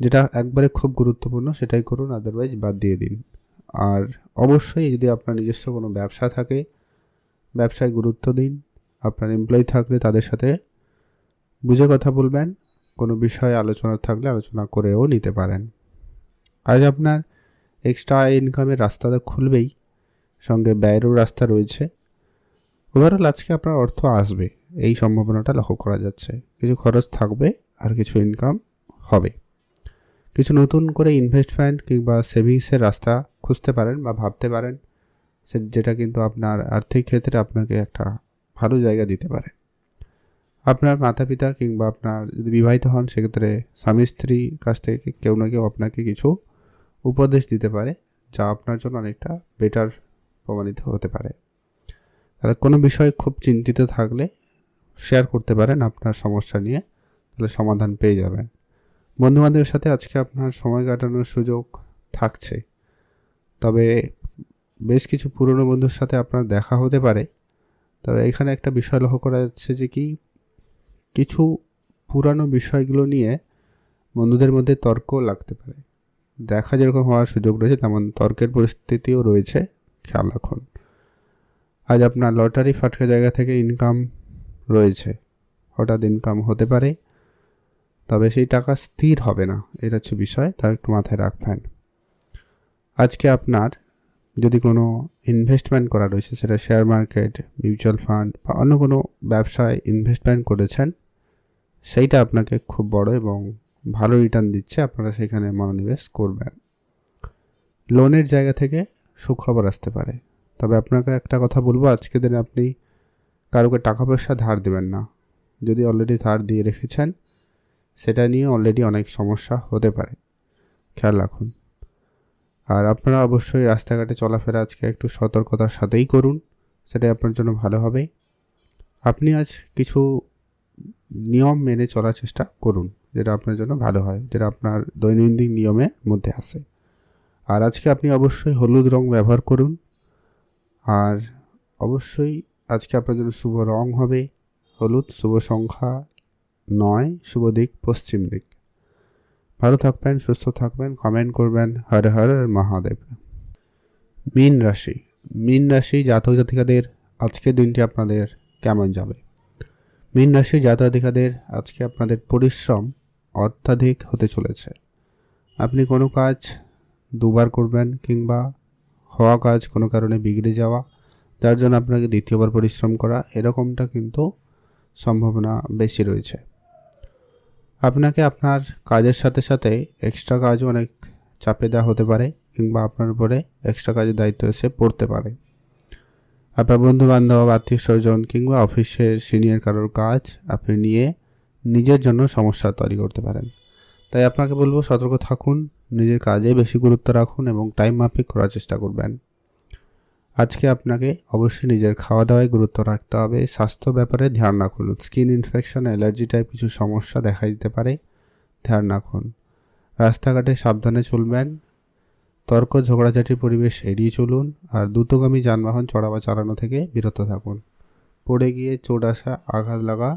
যেটা একবারে খুব গুরুত্বপূর্ণ সেটাই করুন, আদারওয়াইজ বাদ দিয়ে দিন। আর অবশ্যই যদি আপনার নিজস্ব কোনো ব্যবসা থাকে, ব্যবসায় গুরুত্ব দিন। আপনার এমপ্লয়ি থাকলে তাদের সাথে বুঝে কথা বলবেন, কোনো বিষয়ে আলোচনা থাকলে আলোচনা করেও নিতে পারেন। আজ আপনার এক্সট্রা ইনকামের রাস্তাটা খুলবেই, সঙ্গে ব্যয়েরও রাস্তা রয়েছে। ওভারঅল আজকে আপনার অর্থ আসবে, এই সম্ভাবনাটা লক্ষ্য করা যাচ্ছে। কিছু খরচ থাকবে আর কিছু ইনকাম হবে। কিছু নতুন করে ইনভেস্টমেন্ট কিংবা সেভিংসের রাস্তা খুঁজতে পারেন বা ভাবতে পারেন, যেটা কিন্তু আপনার আর্থিক ক্ষেত্রে আপনাকে একটা ভালো জায়গা দিতে পারে। আপনার মাতা পিতা কিংবা আপনার যদি বিবাহিত হন সেক্ষেত্রে স্বামী স্ত্রী কাছ থেকে কেউ না কেউ আপনাকে কিছু উপদেশ দিতে পারে, যা আপনার জন্য অনেকটা বেটার প্রমাণিত হতে পারে। আর কোনো বিষয়ে খুব চিন্তিত থাকলে শেয়ার করতে পারেন আপনার সমস্যা নিয়ে, তাহলে সমাধান পেয়ে যাবেন। বন্ধুবান্ধবের সাথে আজকে আপনার সময় কাটানোর সুযোগ থাকছে, তবে বেশ কিছু পুরনো বন্ধুর সাথে আপনার দেখা হতে পারে। তবে এখানে একটা বিষয় লক্ষ্য করা যাচ্ছে যে কিছু পুরানো বিষয়গুলো নিয়ে বন্ধুদের মধ্যে তর্ক লাগতে পারে। দেখা যেরকম হওয়ার সুযোগ রয়েছে তেমন তর্কের পরিস্থিতিও রয়েছে, খেয়াল রাখুন। আজ আপনার লটারি ফাটকা জায়গা থেকে ইনকাম রয়েছে, হঠাৎ ইনকাম হতে পারে, তবে সেই টাকা স্থির হবে না, এটা হচ্ছে বিষয়, তা একটু মাথায় রাখবেন। আজকে আপনার যদি কোনো ইনভেস্টমেন্ট করা রয়েছে, সেটা শেয়ার মার্কেট, মিউচুয়াল ফান্ড বা অন্য কোনো ব্যবসায় ইনভেস্টমেন্ট করেছেন, সেইটা আপনাকে খুব বড় এবং ভালো রিটার্ন দিচ্ছে, আপনারা সেখানে মনোনিবেশ করবেন। লোনের জায়গা থেকে সুখবর আসতে পারে, তবে আপনাকে একটা কথা বলবো, আজকের দিনে আপনি কারোকে টাকা পয়সা ধার দেবেন না। যদি অলরেডি ধার দিয়ে রেখেছেন সেটা নিয়ে অলরেডি অনেক সমস্যা হতে পারে, খেয়াল রাখুন। আর আপনারা অবশ্যই রাস্তাঘাটে চলাফেরা আজকে একটু সতর্কতার সাথেই করুন, সেটাই আপনার জন্য ভালো হবে। আপনি আজ কিছু নিয়ম মেনে চলার চেষ্টা করুন, যেটা আপনার জন্য ভালো হয়, যেটা আপনার দৈনন্দিন নিয়মের মধ্যে আসে। আর আজকে আপনি অবশ্যই হলুদ রং ব্যবহার করুন। আর অবশ্যই আজকে আপনার জন্য শুভ রং হবে হলুদ, শুভ সংখ্যা 9, শুভ দিক পশ্চিম দিক। ভালো থাকবেন, সুস্থ থাকবেন, কমেন্ট করবেন। হর হর মহাদেব। মীন রাশি জাতক জাতিকাদের আজকের দিনটি আপনাদের কেমন যাবে? মীন রাশি জাতক জাতিকাদের আজকে আপনাদের পরিশ্রম অত্যাধিক হতে চলেছে। আপনি কোনো কাজ দুবার করবেন কিংবা হওয়া কাজ কোনো কারণে বিগড়ে যাওয়া, যার জন্য আপনাকে দ্বিতীয়বার পরিশ্রম করা, এরকমটা কিন্তু সম্ভাবনা বেশি রয়েছে। আপনাকে আপনার কাজের সাথে সাথে এক্সট্রা কাজও অনেক চাপে দেওয়া হতে পারে কিংবা আপনার উপরে এক্সট্রা কাজের দায়িত্ব এসে পড়তে পারে। আপনার বন্ধুবান্ধব, আত্মীয় স্বজন কিংবা অফিসের সিনিয়র কারোর কাজ আপনি নিয়ে নিজের জন্য সমস্যা তৈরি করতে পারেন। তাই আপনাকে বলবো সতর্ক থাকুন, নিজের কাজে বেশি গুরুত্ব রাখুন এবং টাইম মাফিক করার চেষ্টা করবেন। আজকে আপনাকে অবশ্যই নিজের খাওয়া দাওয়ায় গুরুত্ব রাখতে হবে, স্বাস্থ্য ব্যাপারে ধ্যান রাখুন। স্কিন ইনফেকশন, অ্যালার্জি টাইপ কিছু সমস্যা দেখা দিতে পারে, ধ্যান রাখুন। রাস্তাঘাটে সাবধানে চলবেন, তর্ক ঝগড়াঝাটির পরিবেশ এড়িয়ে চলুন। আর দ্রুতগামী যানবাহন চড়া বা চালানো থেকে বিরত থাকুন। পড়ে গিয়ে চোট আসা, আঘাত লাগা,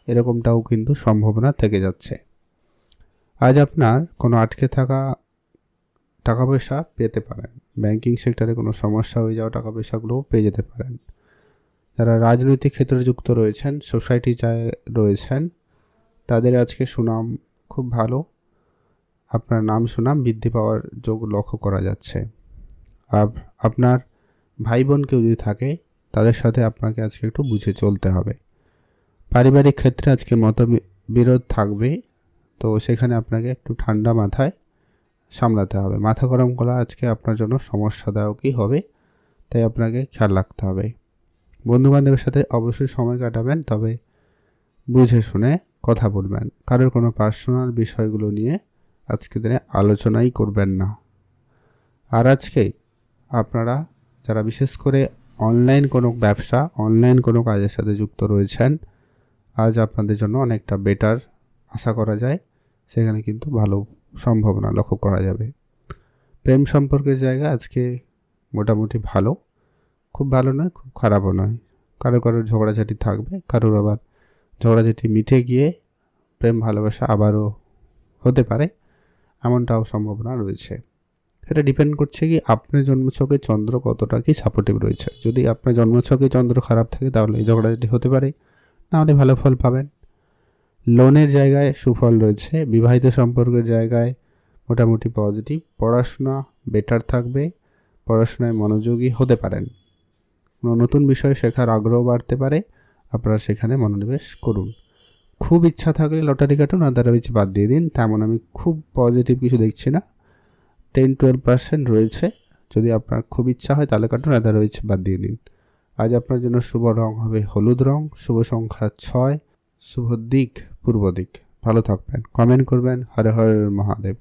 এরকমটাও কিন্তু সম্ভাবনা থেকে যাচ্ছে। আজ আপনার কোনো আটকে থাকা টাকা পয়সা পেতে পারেন, ব্যাংকিং সেক্টরে কোনো সমস্যা হয়ে যাওয়া টাকা পয়সাগুলোও পেয়ে যেতে পারেন। যারা রাজনৈতিক ক্ষেত্রে যুক্ত রয়েছেন, সোসাইটি রয়েছেন, তাদের আজকে সুনাম খুব ভালো, আপনার নাম সুনাম বৃদ্ধি পাওয়ার যোগ লক্ষ্য করা যাচ্ছে। আপনার ভাই বোন কেউ যদি থাকে তাদের সাথে আপনাকে আজকে একটু বুঝে চলতে হবে। পারিবারিক ক্ষেত্রে আজকে মতবিরোধ থাকবে, তো সেখানে আপনাকে একটু ঠান্ডা মাথায় সামলাতে হবে। মাথা গরম করা আজকে আপনার জন্য সমস্যাদায়কই হবে, তাই আপনাকে খেয়াল রাখতে হবে। বন্ধুবান্ধবের সাথে অবশ্যই সময় কাটাবেন, তবে বুঝে শুনে কথা বলবেন। কারোর কোনো পার্সোনাল বিষয়গুলো নিয়ে আজকে দিনে আলোচনাই করবেন না। আর আজকে আপনারা যারা বিশেষ করে অনলাইন কোনো ব্যবসা, অনলাইন কোনো কাজের সাথে যুক্ত রয়েছেন, আজ আপনাদের জন্য অনেকটা বেটার আশা করা যায়। সেখানে কিন্তু ভালো সম্ভাবনা লক্ষ্য করা যাবে। প্রেম সম্পর্কের জায়গা আজকে মোটামুটি ভালো, খুব ভালো নয়, খুব খারাপও নয়। কারোর ঝগড়াঝাটি থাকবে, কারোর আবার ঝগড়াঝাটি মিটে গিয়ে প্রেম ভালোবাসা আবারও হতে পারে, এমনটাও সম্ভাবনা রয়েছে। সেটা ডিপেন্ড করছে কি আপনার জন্মছকে চন্দ্র কতটা কি সাপোর্টিভ রয়েছে। যদি আপনার জন্মছকে চন্দ্র খারাপ থাকে তাহলে এই ঝগড়াঝাটি হতে পারে, নাহলে ভালো ফল পাবেন। লোনের জায়গায় সুফল রয়েছে। বিবাহিত সম্পর্কের জায়গায় মোটামুটি পজিটিভ। পড়াশোনা বেটার থাকবে, পড়াশোনায় মনোযোগী হতে পারেন। কোনো নতুন বিষয় শেখার আগ্রহ বাড়তে পারে, আপনারা সেখানে মনোনিবেশ করুন। খুব ইচ্ছা থাকলে লটারি কাটুন, আদারওয়াইজ বাদ দিয়ে দিন। তেমন আমি খুব পজিটিভ কিছু দেখছি না, 10-12% রয়েছে। যদি আপনার খুব ইচ্ছা হয় তাহলে কাটুন, আদারওয়াইজ বাদ দিয়ে দিন। আজ আপনার জন্য শুভ রং হবে হলুদ রং, শুভ সংখ্যা 6, শুভ দিক পূর্ব দিক। ভালো থাকবেন, কমেন্ট করবেন। হর হর মহাদেব।